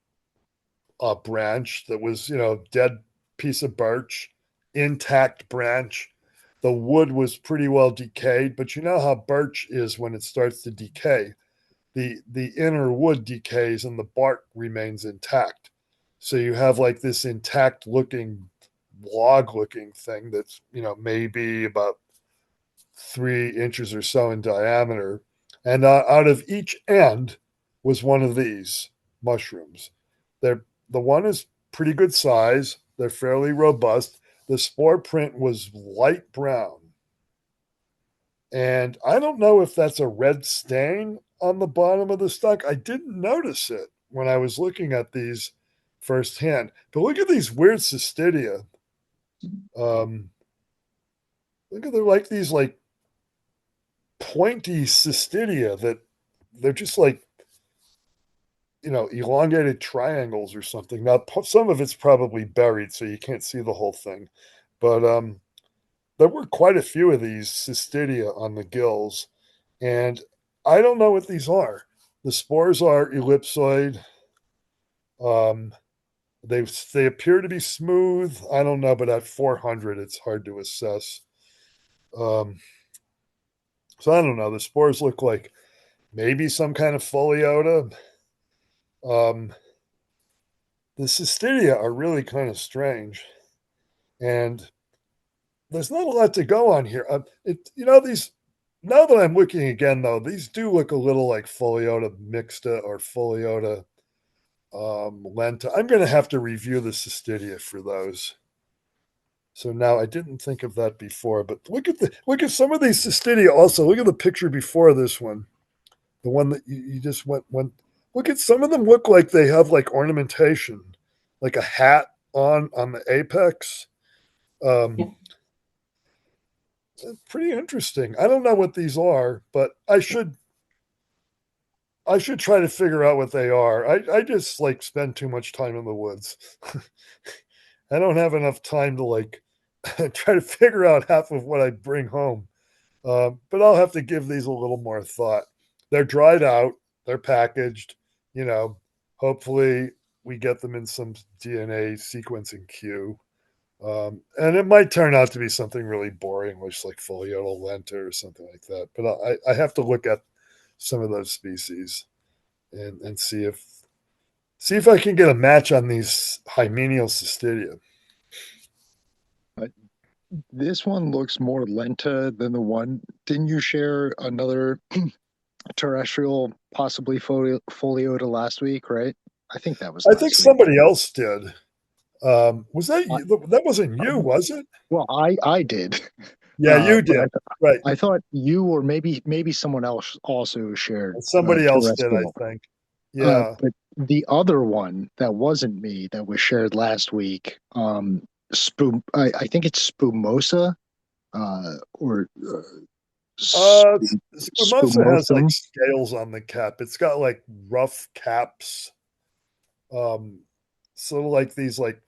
branch that was, dead piece of birch, intact branch. The wood was pretty well decayed, but you know how birch is when it starts to decay. The inner wood decays and the bark remains intact. So you have like this intact looking log looking thing that's, maybe about 3 inches or so in diameter. And out of each end was one of these mushrooms. The one is pretty good size. They're fairly robust. The spore print was light brown. And I don't know if that's a red stain on the bottom of the stalk. I didn't notice it when I was looking at these firsthand. But look at these weird cystidia. Look at they're like these like pointy cystidia that they're just like elongated triangles or something. Now some of it's probably buried, so you can't see the whole thing, but there were quite a few of these cystidia on the gills, and I don't know what these are. The spores are ellipsoid. They appear to be smooth. I don't know, but at 400 it's hard to assess. So I don't know. The spores look like maybe some kind of Pholiota. The cystidia are really kind of strange, and there's not a lot to go on here. These. Now that I'm looking again, though, these do look a little like Pholiota mixta or Pholiota lenta. I'm going to have to review the cystidia for those. So now I didn't think of that before, but look at some of these cystidia. Also, look at the picture before this one, the one that you just went. Look at some of them look like they have like ornamentation, like a hat on the apex. Pretty interesting. I don't know what these are, but I should try to figure out what they are. I just like spend too much time in the woods. I don't have enough time to like try to figure out half of what I bring home. But I'll have to give these a little more thought. They're dried out. They're packaged. Hopefully we get them in some DNA sequencing queue. And it might turn out to be something really boring, which like Pholiota lenta or something like that. But I have to look at some of those species and see if I can get a match on these hymeneal cystidia. This one looks more lenta than the one. Didn't you share another terrestrial, possibly Pholiota last week, right? I think that was I last think week. somebody else did. Was that you? That wasn't you, was it? Well, I did. Yeah, you did. Right. I thought you or maybe someone else also shared. Somebody else did, I think. Yeah. But the other one that wasn't me that was shared last week, I think it's spumosa, or Spumosa has like spumosum. scales on the cap. It's got like rough caps. Sort of like these like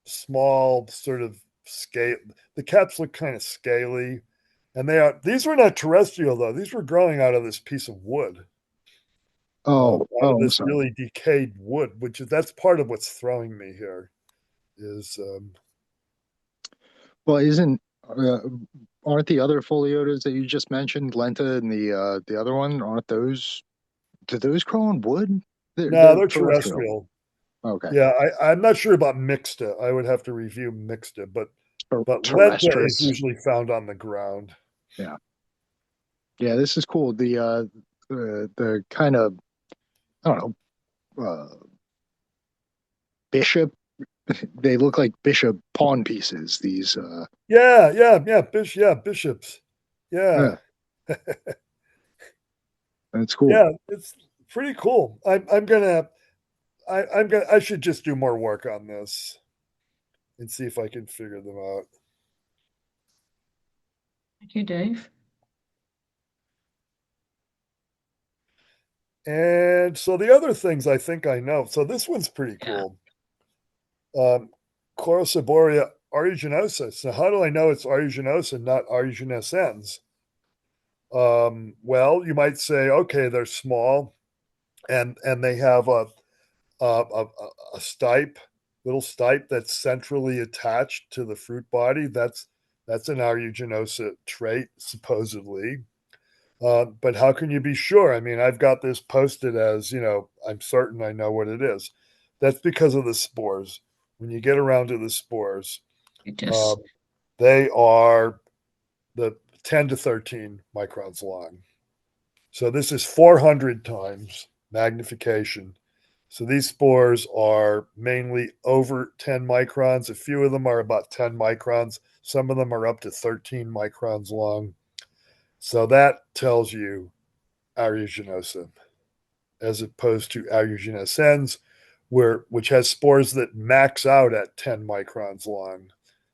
small sort of scale. The caps look kind of scaly, and these were not terrestrial though. These were growing out of this piece of wood. Out of this really decayed wood, that's part of what's throwing me here. Is well, aren't the other Foliotas that you just mentioned, Lenta and the other one, do those grow on wood? They're terrestrial. Okay. Yeah, I'm not sure about mixta. I would have to review mixta, but lenta is usually found on the ground. Yeah. Yeah, this is cool. The kind of, I don't know, bishop. They look like bishop pawn pieces. These. Yeah, bishops. Yeah, That's cool. yeah, it's pretty cool. I should just do more work on this and see if I can figure them out. Thank you, Dave. And so the other things I think I know. So this one's pretty cool. Chloriciboria aeruginosa. So how do I know it's aeruginosa, not aeruginescens? Well, you might say, okay, they're small, and they have a stipe, little stipe that's centrally attached to the fruit body. That's an aeruginosa trait, supposedly. But how can you be sure? I mean, I've got this posted as, I'm certain I know what it is. That's because of the spores. When you get around to the spores, It just they are the 10 to 13 microns long. So this is 400 times magnification. So these spores are mainly over 10 microns. A few of them are about 10 microns. Some of them are up to 13 microns long. So that tells you aeruginosa, as opposed to aeruginescens, which has spores that max out at 10 microns long,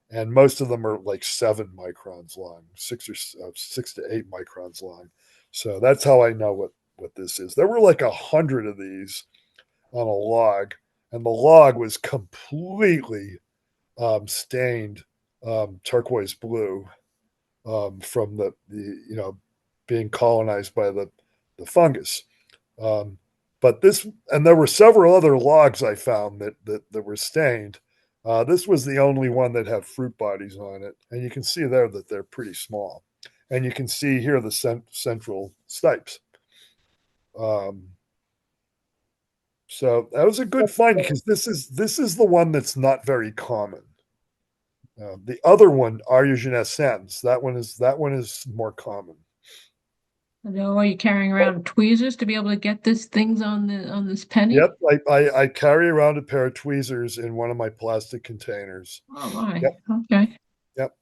and most of them are like 7 microns long, 6 to 8 microns long. So that's how I know what this is. There were like 100 of these on a log, and the log was completely stained turquoise blue from the being colonized by the fungus. But this, and there were several other logs I found that were stained. This was the only one that had fruit bodies on it, and you can see there that they're pretty small, and you can see here the central stipes. So that was a good find because this is the one that's not very common. The other one, aeruginescens, that one is more common. are you carrying around tweezers to be able to get these things on this penny? Yep, I carry around a pair of tweezers in one of my plastic containers. Oh my. Yep. Okay. Yep.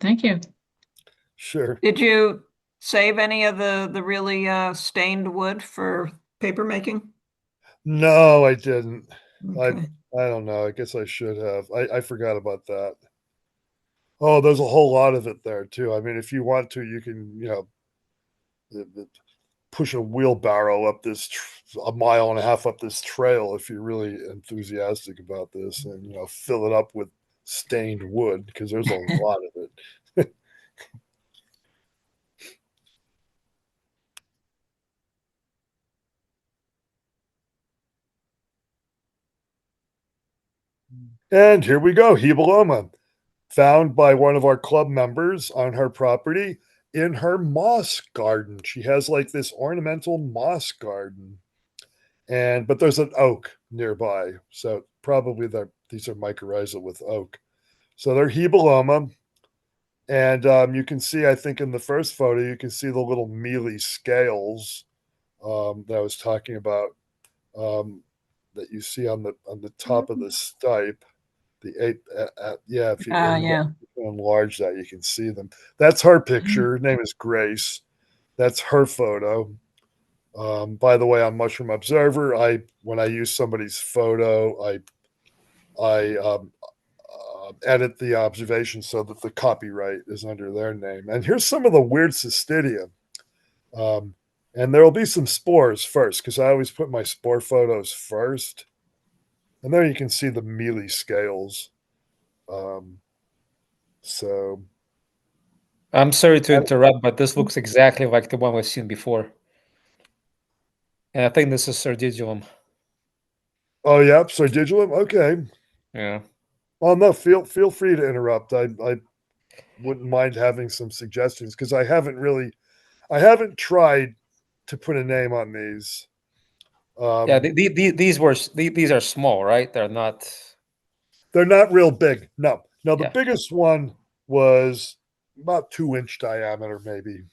Thank you. Sure. Did you save any of the really stained wood for paper making? No, I didn't. Okay. I don't know. I guess I should have. I forgot about that. Oh, there's a whole lot of it there too. I mean, if you want to, you can, push a wheelbarrow up a mile and a half up this trail if you're really enthusiastic about this, and fill it up with stained wood because there's a lot of it. And here we go, Hebeloma, found by one of our club members on her property in her moss garden. She has like this ornamental moss garden, but there's an oak nearby, so probably these are mycorrhizal with oak. So they're Hebeloma, and you can see, I think, in the first photo, you can see the little mealy scales that I was talking about, that you see on the top of the stipe. The eight, yeah, if you enlarge that, you can see them. That's her picture. Her name is Grace. That's her photo. By the way, on Mushroom Observer, when I use somebody's photo, I edit the observation so that the copyright is under their name. And here's some of the weird cystidia. And there will be some spores first, because I always put my spore photos first. And there you can see the mealy scales. So I'm sorry to interrupt, but this looks exactly like the one we've seen before. And I think this is sordidulum. oh yeah, sordidulum. Okay. Yeah. Well, no, feel free to interrupt. I wouldn't mind having some suggestions because I haven't tried to put a name on these. Yeah, these are small, right? They're not. They're not real big. No, the Yeah. biggest one was about 2-inch diameter, maybe.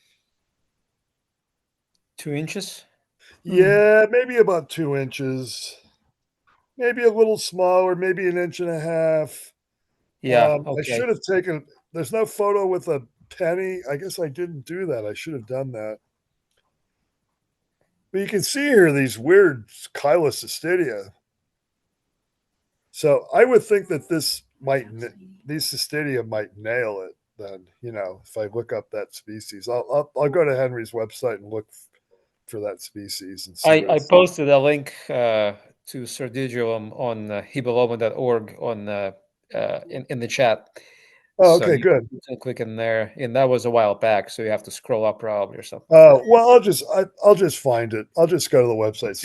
2 inches? Yeah, maybe about 2 inches. Maybe a little smaller, maybe 1.5 inches. Yeah, I okay. should have taken. There's no photo with a penny. I guess I didn't do that. I should have done that. But you can see here these weird Calycina. So I would think that these cystidia might nail it. Then if I look up that species, I'll go to Henry's website and look for that species and see. I posted a link to sordidulum on hebeloma.org on in the chat. Oh, So okay, good. you can click in there, and that was a while back, so you have to scroll up probably or something. Oh well, I'll just find it. I'll just go to the website.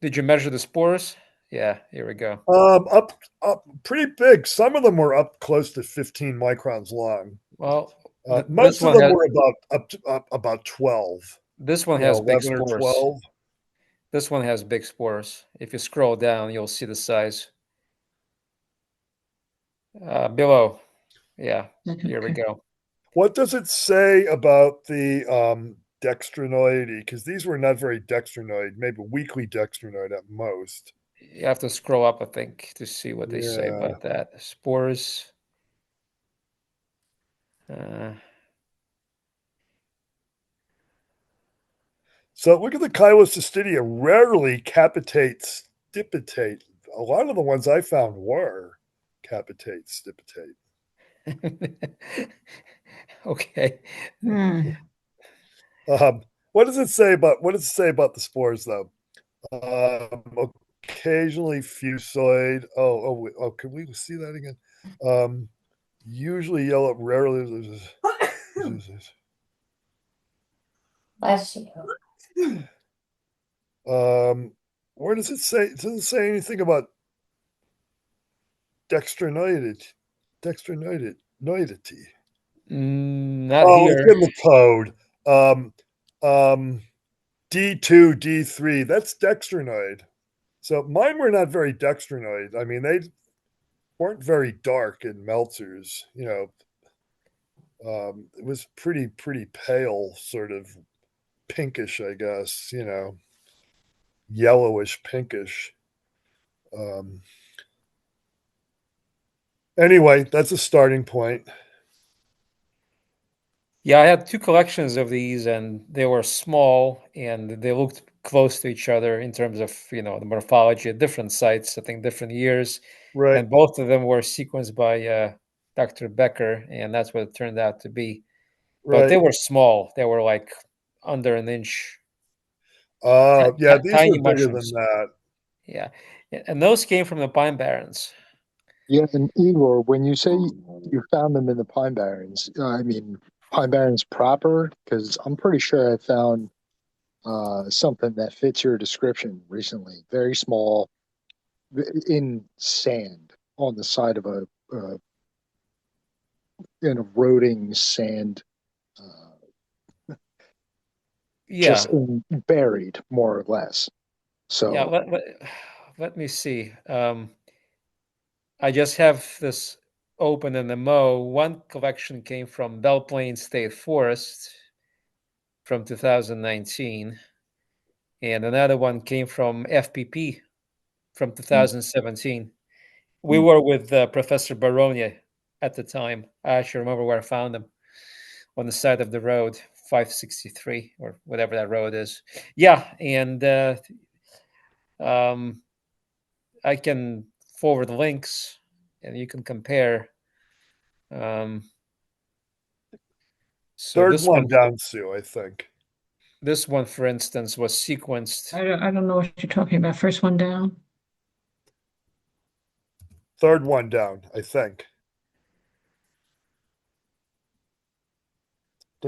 Did you measure the spores? Yeah, here we go. Up pretty big. Some of them were up close to 15 microns long. Well, most of them were about 12. This one has big 11 or spores. 12. This one has big spores. If you scroll down, you'll see the size. Below. Yeah, here we go. What does it say about the dextrinoidy? Because these were not very dextrinoid, maybe weakly dextrinoid at most. You have to scroll up, I think, to see what they say about that. Spores. So look at the Calycina. Rarely capitate, stipitate. A lot of the ones I found were capitate, stipitate. Okay. What does it say about the spores though? Occasionally fusoid. Oh, can we see that again? Usually yellow, rarely. Bless you. Where does it say? It doesn't say anything about dextrinoidity. Not here. It's in the code. D2, D3. That's dextrinoid. So mine were not very dextrinoid. I mean, they weren't very dark in Meltzer's. It was pretty pale, sort of pinkish, I guess. Yellowish, pinkish. Anyway, that's a starting point. Yeah, I had two collections of these, and they were small, and they looked close to each other in terms of, the morphology at different sites, I think different years. Right. And both of them were sequenced by Dr. Becker, and that's what it turned out to be. But they were small. They were like under an inch. Yeah, these tiny were bigger mushrooms. than that. Yeah. And those came from the Pine Barrens. Yeah, and Igor, when you say you found them in the Pine Barrens, I mean Pine Barrens proper, because I'm pretty sure I found something that fits your description recently. Very small, in sand on the side of an eroding sand. Just buried, more or less. So yeah, let me see. I just have this open in the Mo. One collection came from Belle Plaine State Forest from 2019, and another one came from FPP from 2017. We were with Professor Baroni at the time. I actually remember where I found them, on the side of the road, 563 or whatever that road is. Yeah, and I can forward links, and you can compare. So Third this one down, Sue, I think. This one, for instance, was sequenced. I don't know what you're talking about. First one down. Third one down, I think.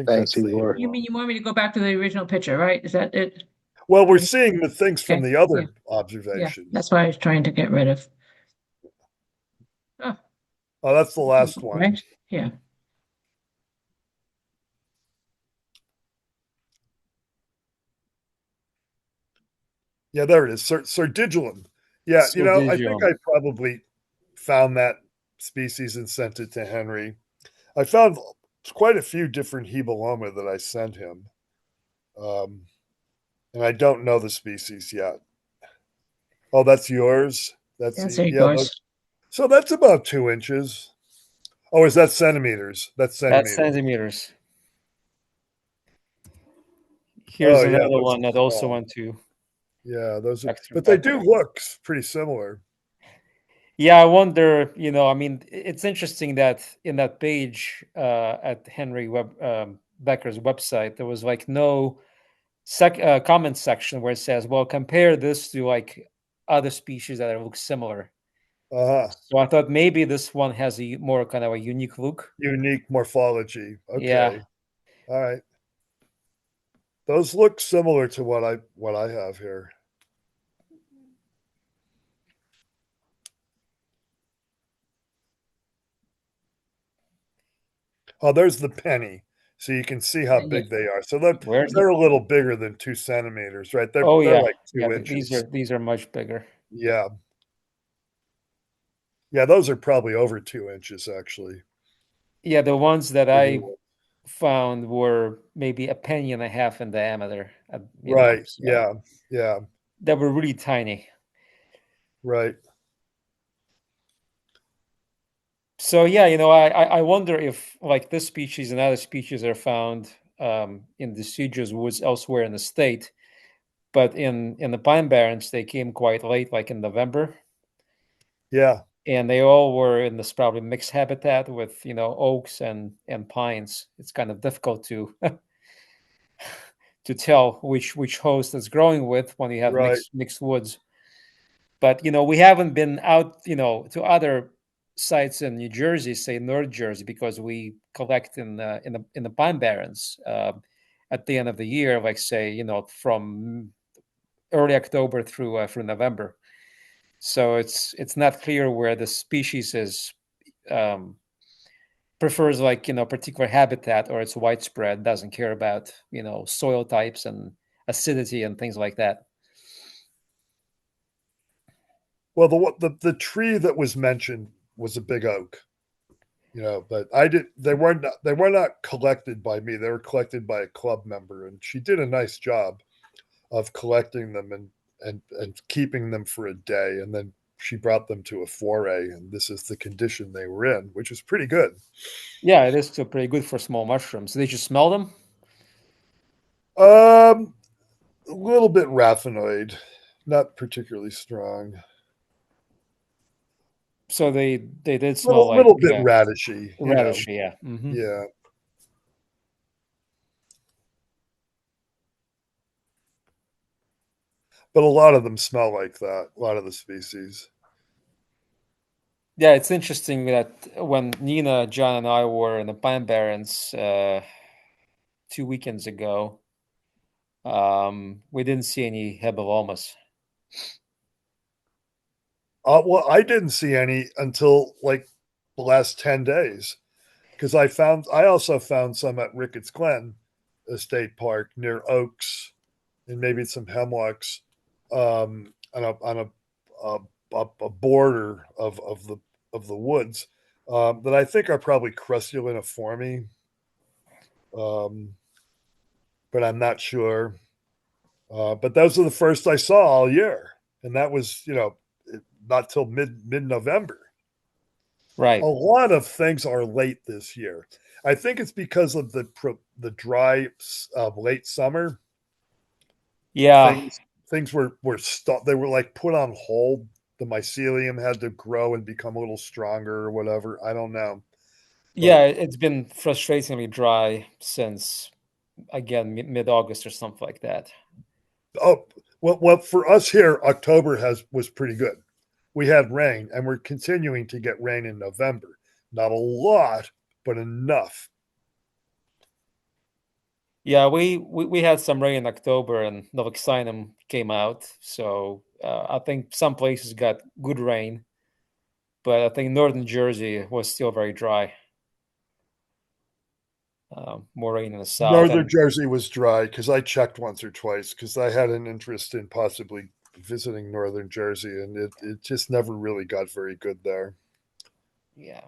Thanks, Igor. You mean you want me to go back to the original picture, right? Is that it? Well, we're seeing the things from the other Yeah, observations. that's why I was trying to get rid of. Oh, that's the last one. Right? Yeah. Yeah, there it is. Sordidulum. Yeah, I think I probably found that species and sent it to Henry. I found quite a few different Hebeloma that I sent him. And I don't know the species yet. Oh, that's yours? That's That's yeah. yours. So that's about 2 inches. Oh, is that centimeters? That's That's centimeters. centimeters. Oh Here's yeah, another those one are that also small. went to Yeah, those are, back through but they back. do look pretty similar. Yeah, I wonder, I mean, it's interesting that in that page at Henry Becker's website, there was like no comment section where it says, well, compare this to like other species that look similar. Uh-huh. So I thought maybe this one has a more kind of a unique look. Unique morphology. Yeah. Okay. All right. Those look similar to what I have here. Oh, there's the penny. So you can see how big they are. So Where's they're a little bigger than 2 centimeters, right? They're Oh they're yeah. like Yeah, 2 inches. these are much bigger. Yeah. Yeah, those are probably over 2 inches actually. Yeah, the ones that Bigger I ones. found were maybe a penny and a half in diameter. Right. So Yeah. Yeah. they were really tiny. Right. So yeah, I wonder if like this species and other species are found in deciduous woods elsewhere in the state, but in the pine barrens they came quite late, like in November, Yeah. and they all were in this probably mixed habitat with oaks and pines. It's kind of difficult to to tell which host it's growing with when you have Right. mixed woods. But we haven't been out to other sites in New Jersey, say North Jersey, because we collect in the pine barrens at the end of the year, like say from early October through November. So it's not clear where the species is um, prefers like particular habitat, or it's widespread, doesn't care about soil types and acidity and things like that. Well, the tree that was mentioned was a big oak, but they were not collected by me. They were collected by a club member, and she did a nice job of collecting them and keeping them for a day, and then she brought them to a foray, and this is the condition they were in, which is pretty good. Yeah, it is still pretty good for small mushrooms. Did you smell them? A little bit raphanoid, not particularly strong. So they did smell like Little bit radishy, radish. Yeah. Yeah. But a lot of them smell like that. A lot of the species. Yeah, it's interesting that when Nina, John, and I were in the Pine Barrens 2 weekends ago, we didn't see any Hebelomas. Well, I didn't see any until like the last 10 days because I also found some at Ricketts Glen State Park near Oaks and maybe some hemlocks on a border of the woods that I think are probably crustuliniforme, um, but I'm not sure. But those are the first I saw all year, and that was not till mid-November. Right. A lot of things are late this year. I think it's because of the dry late summer. Yeah. Things were stopped. They were like put on hold. The mycelium had to grow and become a little stronger or whatever. I don't know. Yeah, But it's been frustratingly dry since, again, mid-August or something like that. well, for us here, October was pretty good. We had rain, and we're continuing to get rain in November. Not a lot, but enough. Yeah, we had some rain in October and Novexinum came out. So I think some places got good rain, but I think northern Jersey was still very dry. More rain in the south. Northern And Jersey was dry because I checked once or twice because I had an interest in possibly visiting Northern Jersey, and it just never really got very good there. yeah.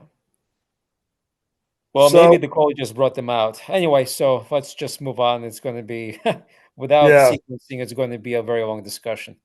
Well, So- maybe the colleges brought them out. Anyway, so let's just move on. It's going to be, without Yeah. sequencing, it's going to be a very long discussion.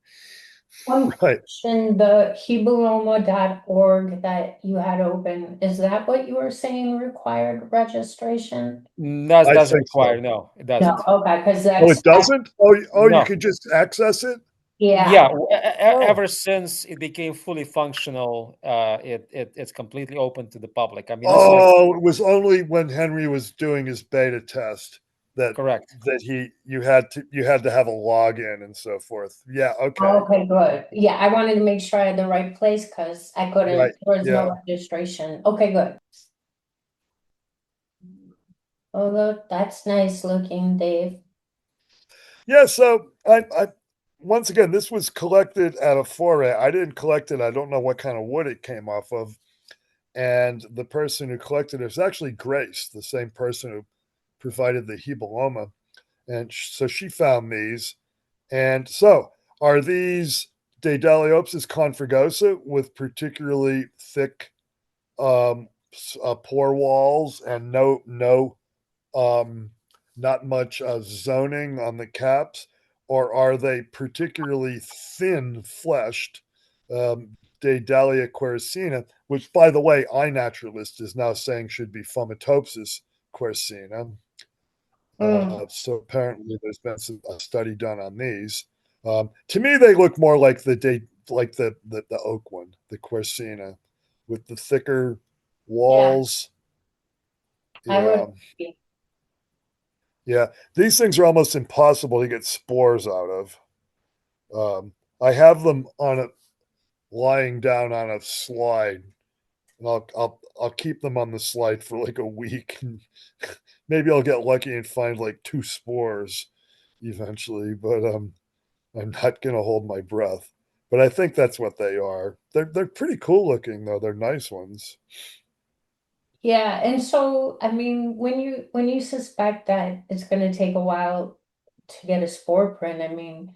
One Right. question, the Hebeloma.org that you had open, is that what you were saying required registration? That I doesn't think so. require, no, it doesn't. No, okay, because Oh, that's it doesn't? Oh, you No. can just access it? Yeah, Oh. ever since it became fully functional, it's completely open to the public. I mean, this is like, Oh, it was only when Henry was doing his beta test that correct. you had to have a login and so forth. Yeah, okay. Okay, good. Yeah, I wanted to make sure I had the right place because I couldn't, Right, there was no yeah. registration. Okay, good. Oh, look, that's nice looking, Dave. Yeah, so I once again, this was collected at a foray. I didn't collect it. I don't know what kind of wood it came off of. And the person who collected it was actually Grace, the same person who provided the Hebeloma. And so she found these. And so, are these Daedaleopsis confugosa with particularly thick pore walls and not much zoning on the caps, or are they particularly thin-fleshed Daedalea quercina, which, by the way, iNaturalist is now saying should be Phomatopsis quercina. So apparently, there's been a study done on these. To me, they look more like the oak one, the quercina, with the thicker walls. I would. Yeah, these things are almost impossible to get spores out of. I have them lying down on a slide, and I'll keep them on the slide for like a week. Maybe I'll get lucky and find like 2 spores eventually, but I'm not gonna hold my breath. But I think that's what they are. They're pretty cool looking though. They're nice ones. Yeah, and so I mean, when you suspect that it's going to take a while to get a spore print, I mean,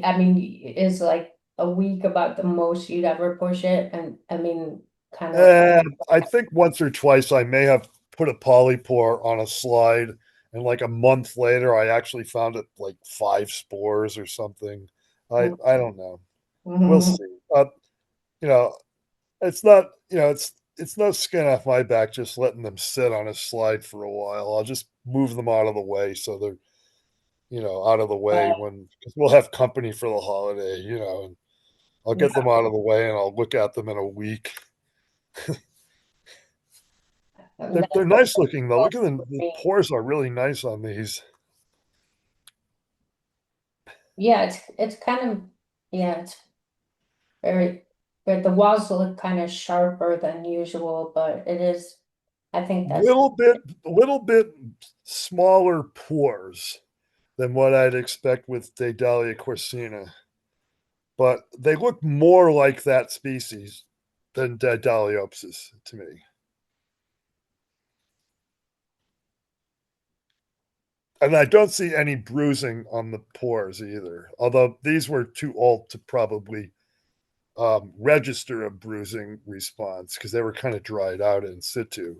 I mean, is like a week about the most you'd ever push it, and I mean, kind of. I think once or twice I may have put a polypore on a slide, and like a month later, I actually found it like 5 spores or something. I don't know. We'll see. You know, it's not. It's no skin off my back just letting them sit on a slide for a while. I'll just move them out of the way so they're out of the way because we'll have company for the holiday. And I'll get them out of the way and I'll look at them in a week. They're nice looking though. Look at them. The pores are really nice on these. Yeah, it's kind of it's very, but the walls look kind of sharper than usual, but it is. I think that's Little bit smaller pores than what I'd expect with Daedalea quercina, but they look more like that species than Daedaleopsis to me. And I don't see any bruising on the pores either, although these were too old to probably register a bruising response because they were kind of dried out in situ.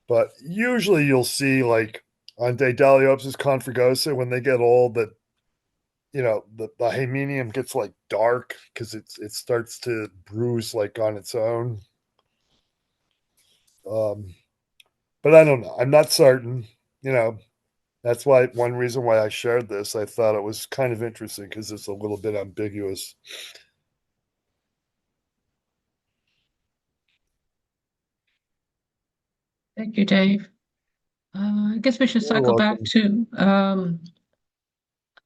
But usually you'll see, like on Daedaleopsis confugosa, when they get old, that the hymenium gets like dark because it starts to bruise like on its own. But I don't know. I'm not certain. That's why one reason why I shared this. I thought it was kind of interesting because it's a little bit ambiguous. Thank you, Dave. I guess we should You're cycle back welcome. to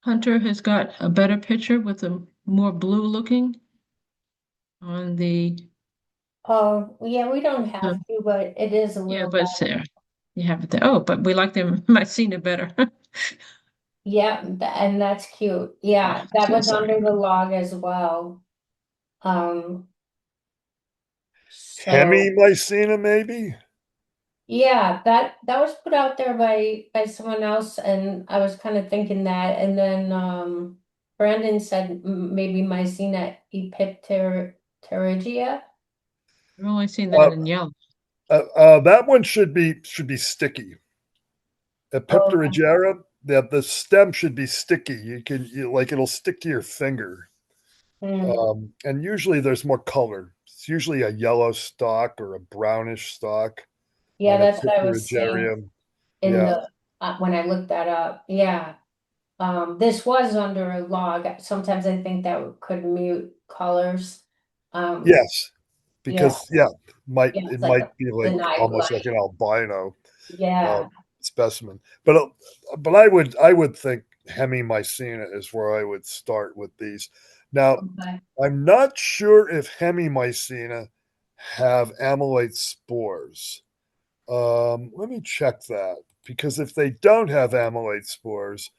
Hunter has got a better picture with a more blue looking on the Oh, yeah, we don't have to, but it is a yeah, little but it's better. there. You have it there. Oh, but we like them Mycena better. Yeah, and that's cute. Yeah, that was Sorry. under the log as well. Um, so Hemimycena, maybe? yeah, that was put out there by someone else, and I was kind of thinking that, and then Brandon said maybe Mycena epipterygia. I've only seen that Uh, in yellow. That one should be sticky. At Oh, okay. Peptorigera, the stem should be sticky. Like it'll stick to your finger. And usually there's more color. It's usually a yellow stalk or a brownish stalk Yeah, on a that's what I was seeing Peptorigerium. in Yeah. the when I looked that up. Yeah. This was under a log. Sometimes I think that could mute colors. Yes, Yeah, because yeah, yeah, it it's like might be the like night almost like light. an albino uh, Yeah. specimen. But I would think Hemimycena is where I would start with these. Now, Okay. I'm not sure if Hemimycena have amylase spores. Let me check that because if they don't have amylase spores,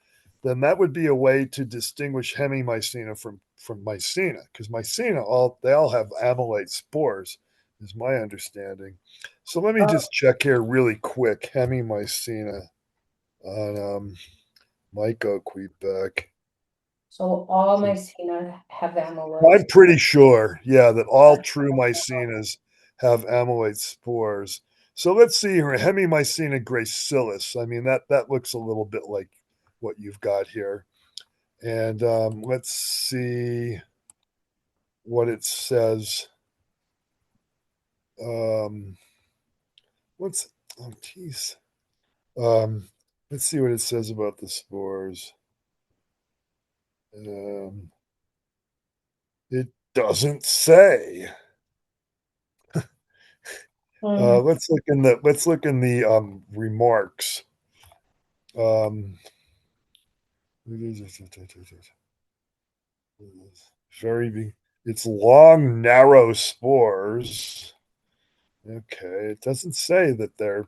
then that would be a way to distinguish Hemimycena from Mycena, because Mycena they all have amylase spores, is my understanding. So let me Oh, just check here really quick. Hemimycena on Mycological. so all Mycena have amylase. I'm pretty sure, yeah, that all true Mycenas have amylase spores. So let's see here, Hemimycena gracilis. I mean, that looks a little bit like what you've got here. And let's see what it says. Um, what's oh geez. Let's see what it says about the spores. Um, it doesn't say. Mm. Let's look in the remarks. Um, very big. It's long, narrow spores. Okay, it doesn't say that they're.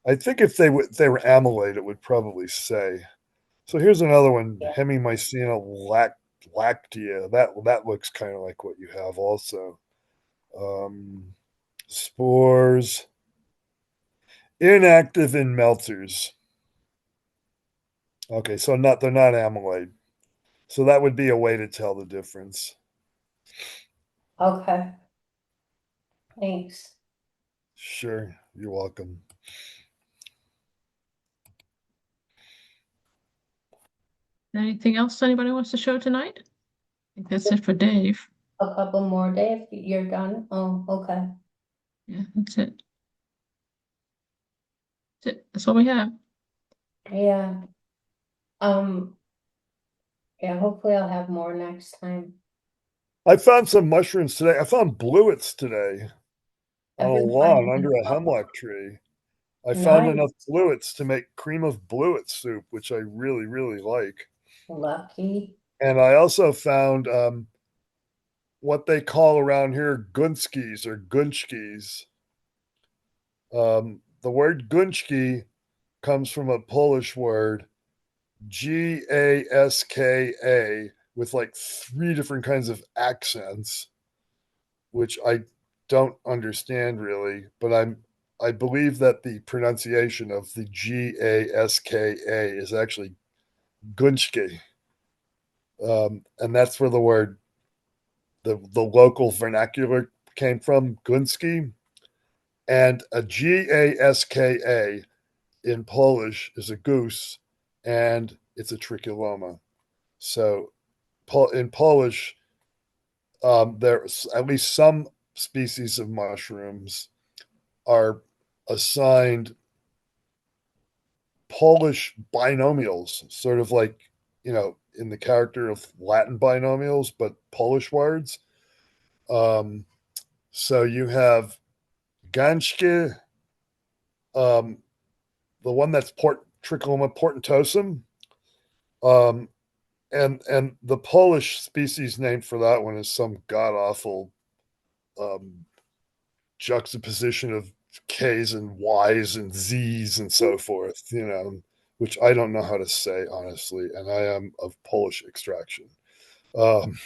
I think if they were amylate, it would probably say. So here's another one, Yeah. Hemimycena lactea. That looks kind of like what you have also. Um, spores inactive in melters. Okay, so they're not amylate. So that would be a way to tell the difference. Okay. Thanks. Sure, you're welcome. Anything else anybody wants to show tonight? I think that's it for Dave. A couple more, Dave. You're done. Oh, okay. Yeah, that's it. That's it. That's all we have. Yeah. Um, yeah, hopefully I'll have more next time. I found some mushrooms today. I found bluets today on I've a been lawn finding under them a hemlock tree. I found nice. enough bluets to make cream of bluet soup, which I really, really like. Lucky. And I also found what they call around here gunskis or gunchkis. The word gunchki comes from a Polish word, Gaska, with like three different kinds of accents, which I don't understand really, but I believe that the pronunciation of the Gaska is actually Gunchki. And that's where the word the local vernacular came from, Gunski. And a Gaska in Polish is a goose, and it's a tricholoma. So in Polish, there's at least some species of mushrooms are assigned Polish binomials, sort of like, in the character of Latin binomials, but Polish words. Um, so you have Ganske, um, the one that's Tricholoma portentosum, um, and the Polish species name for that one is some god awful um, juxtaposition of K's and Y's and Z's and so forth, which I don't know how to say, honestly, and I am of Polish extraction. Um,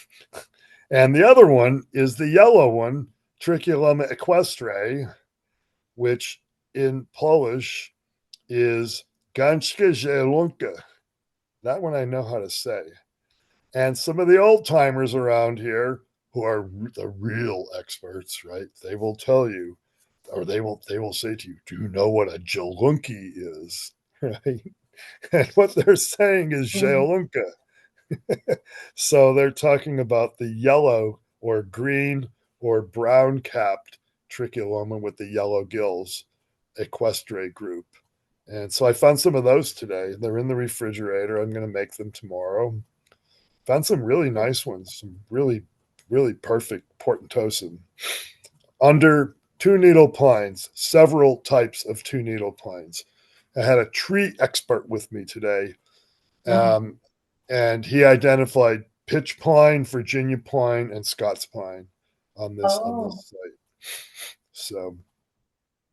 and the other one is the yellow one, Tricholoma equestre, which in Polish is Ganska Zielonka. That one I know how to say. And some of the old timers around here who are the real experts, right? They will tell you or they will say to you, "Do you know what a jalunki is?" Right? And what they're saying is Jeolunka. So they're talking about the yellow or green or brown capped Tricholoma with the yellow gills, equestre group. And so I found some of those today. They're in the refrigerator. I'm going to make them tomorrow. Found some really nice ones, some really, really perfect Portentosan. Under two needle pines, several types of two needle pines. I had a tree expert with me today, and he identified pitch pine, Virginia pine, and Scots pine on this site. So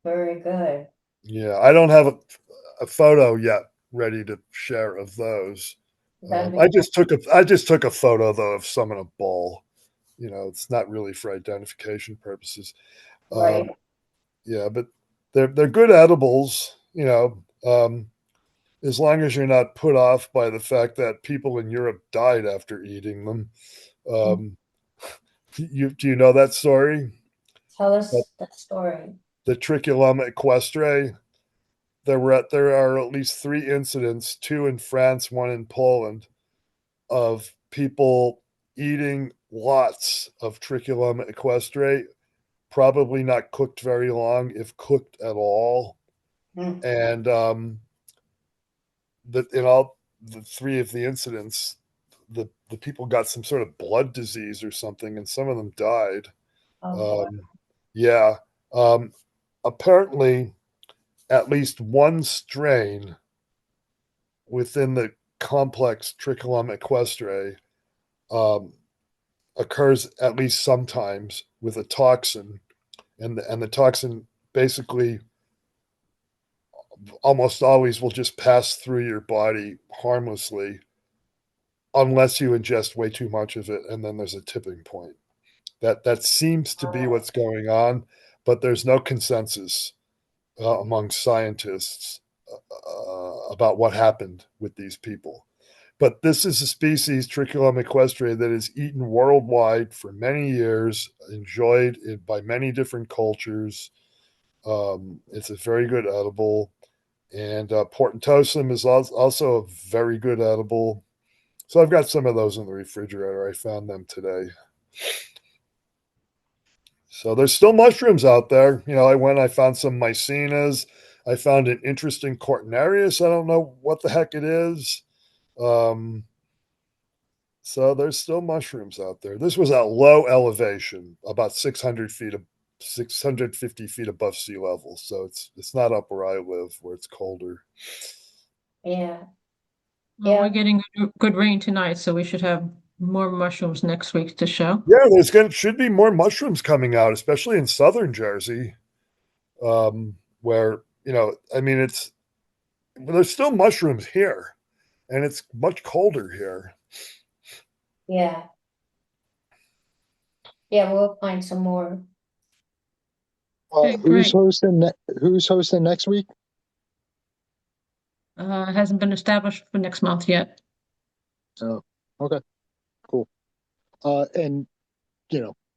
very good. yeah, I don't have a photo yet ready to share of those. I just took a photo though of some in a bowl. You know, it's not really for identification purposes. Right. Yeah, but they're good edibles. You know, as long as you're not put off by the fact that people in Europe died after eating them. Do you know that story? Tell us that story. The Tricholoma equestre. There are at least 3 incidents, 2 in France, 1 in Poland, of people eating lots of Tricholoma equestre, probably not cooked very long, if cooked at all. And in all the 3 of the incidents, the people got some sort of blood disease or something, and some of them died. Yeah. Apparently, at least one strain within the complex Tricholoma equestre occurs at least sometimes with a toxin, and the toxin basically almost always will just pass through your body harmlessly unless you ingest way too much of it, and then there's a tipping point. That seems to be what's going on, but there's no consensus among scientists about what happened with these people. But this is a species, Tricholoma equestre, that is eaten worldwide for many years, enjoyed by many different cultures. It's a very good edible. And Portentosum is also a very good edible. So I've got some of those in the refrigerator. I found them today. So there's still mushrooms out there. You know, I found some mycenas. I found an interesting Cortinarius. I don't know what the heck it is. So there's still mushrooms out there. This was at low elevation, about 650 feet above sea level. So it's not up where I live, where it's colder. Yeah. Well, we're getting good rain tonight, so we should have more mushrooms next week to show. Yeah, should be more mushrooms coming out, especially in southern Jersey, where, you know, I mean, there's still mushrooms here, and it's much colder here. Yeah. Yeah, we'll find some more. Okay, Who's great. hosting next week? It hasn't been established for next month yet. Oh, okay, cool. And you know,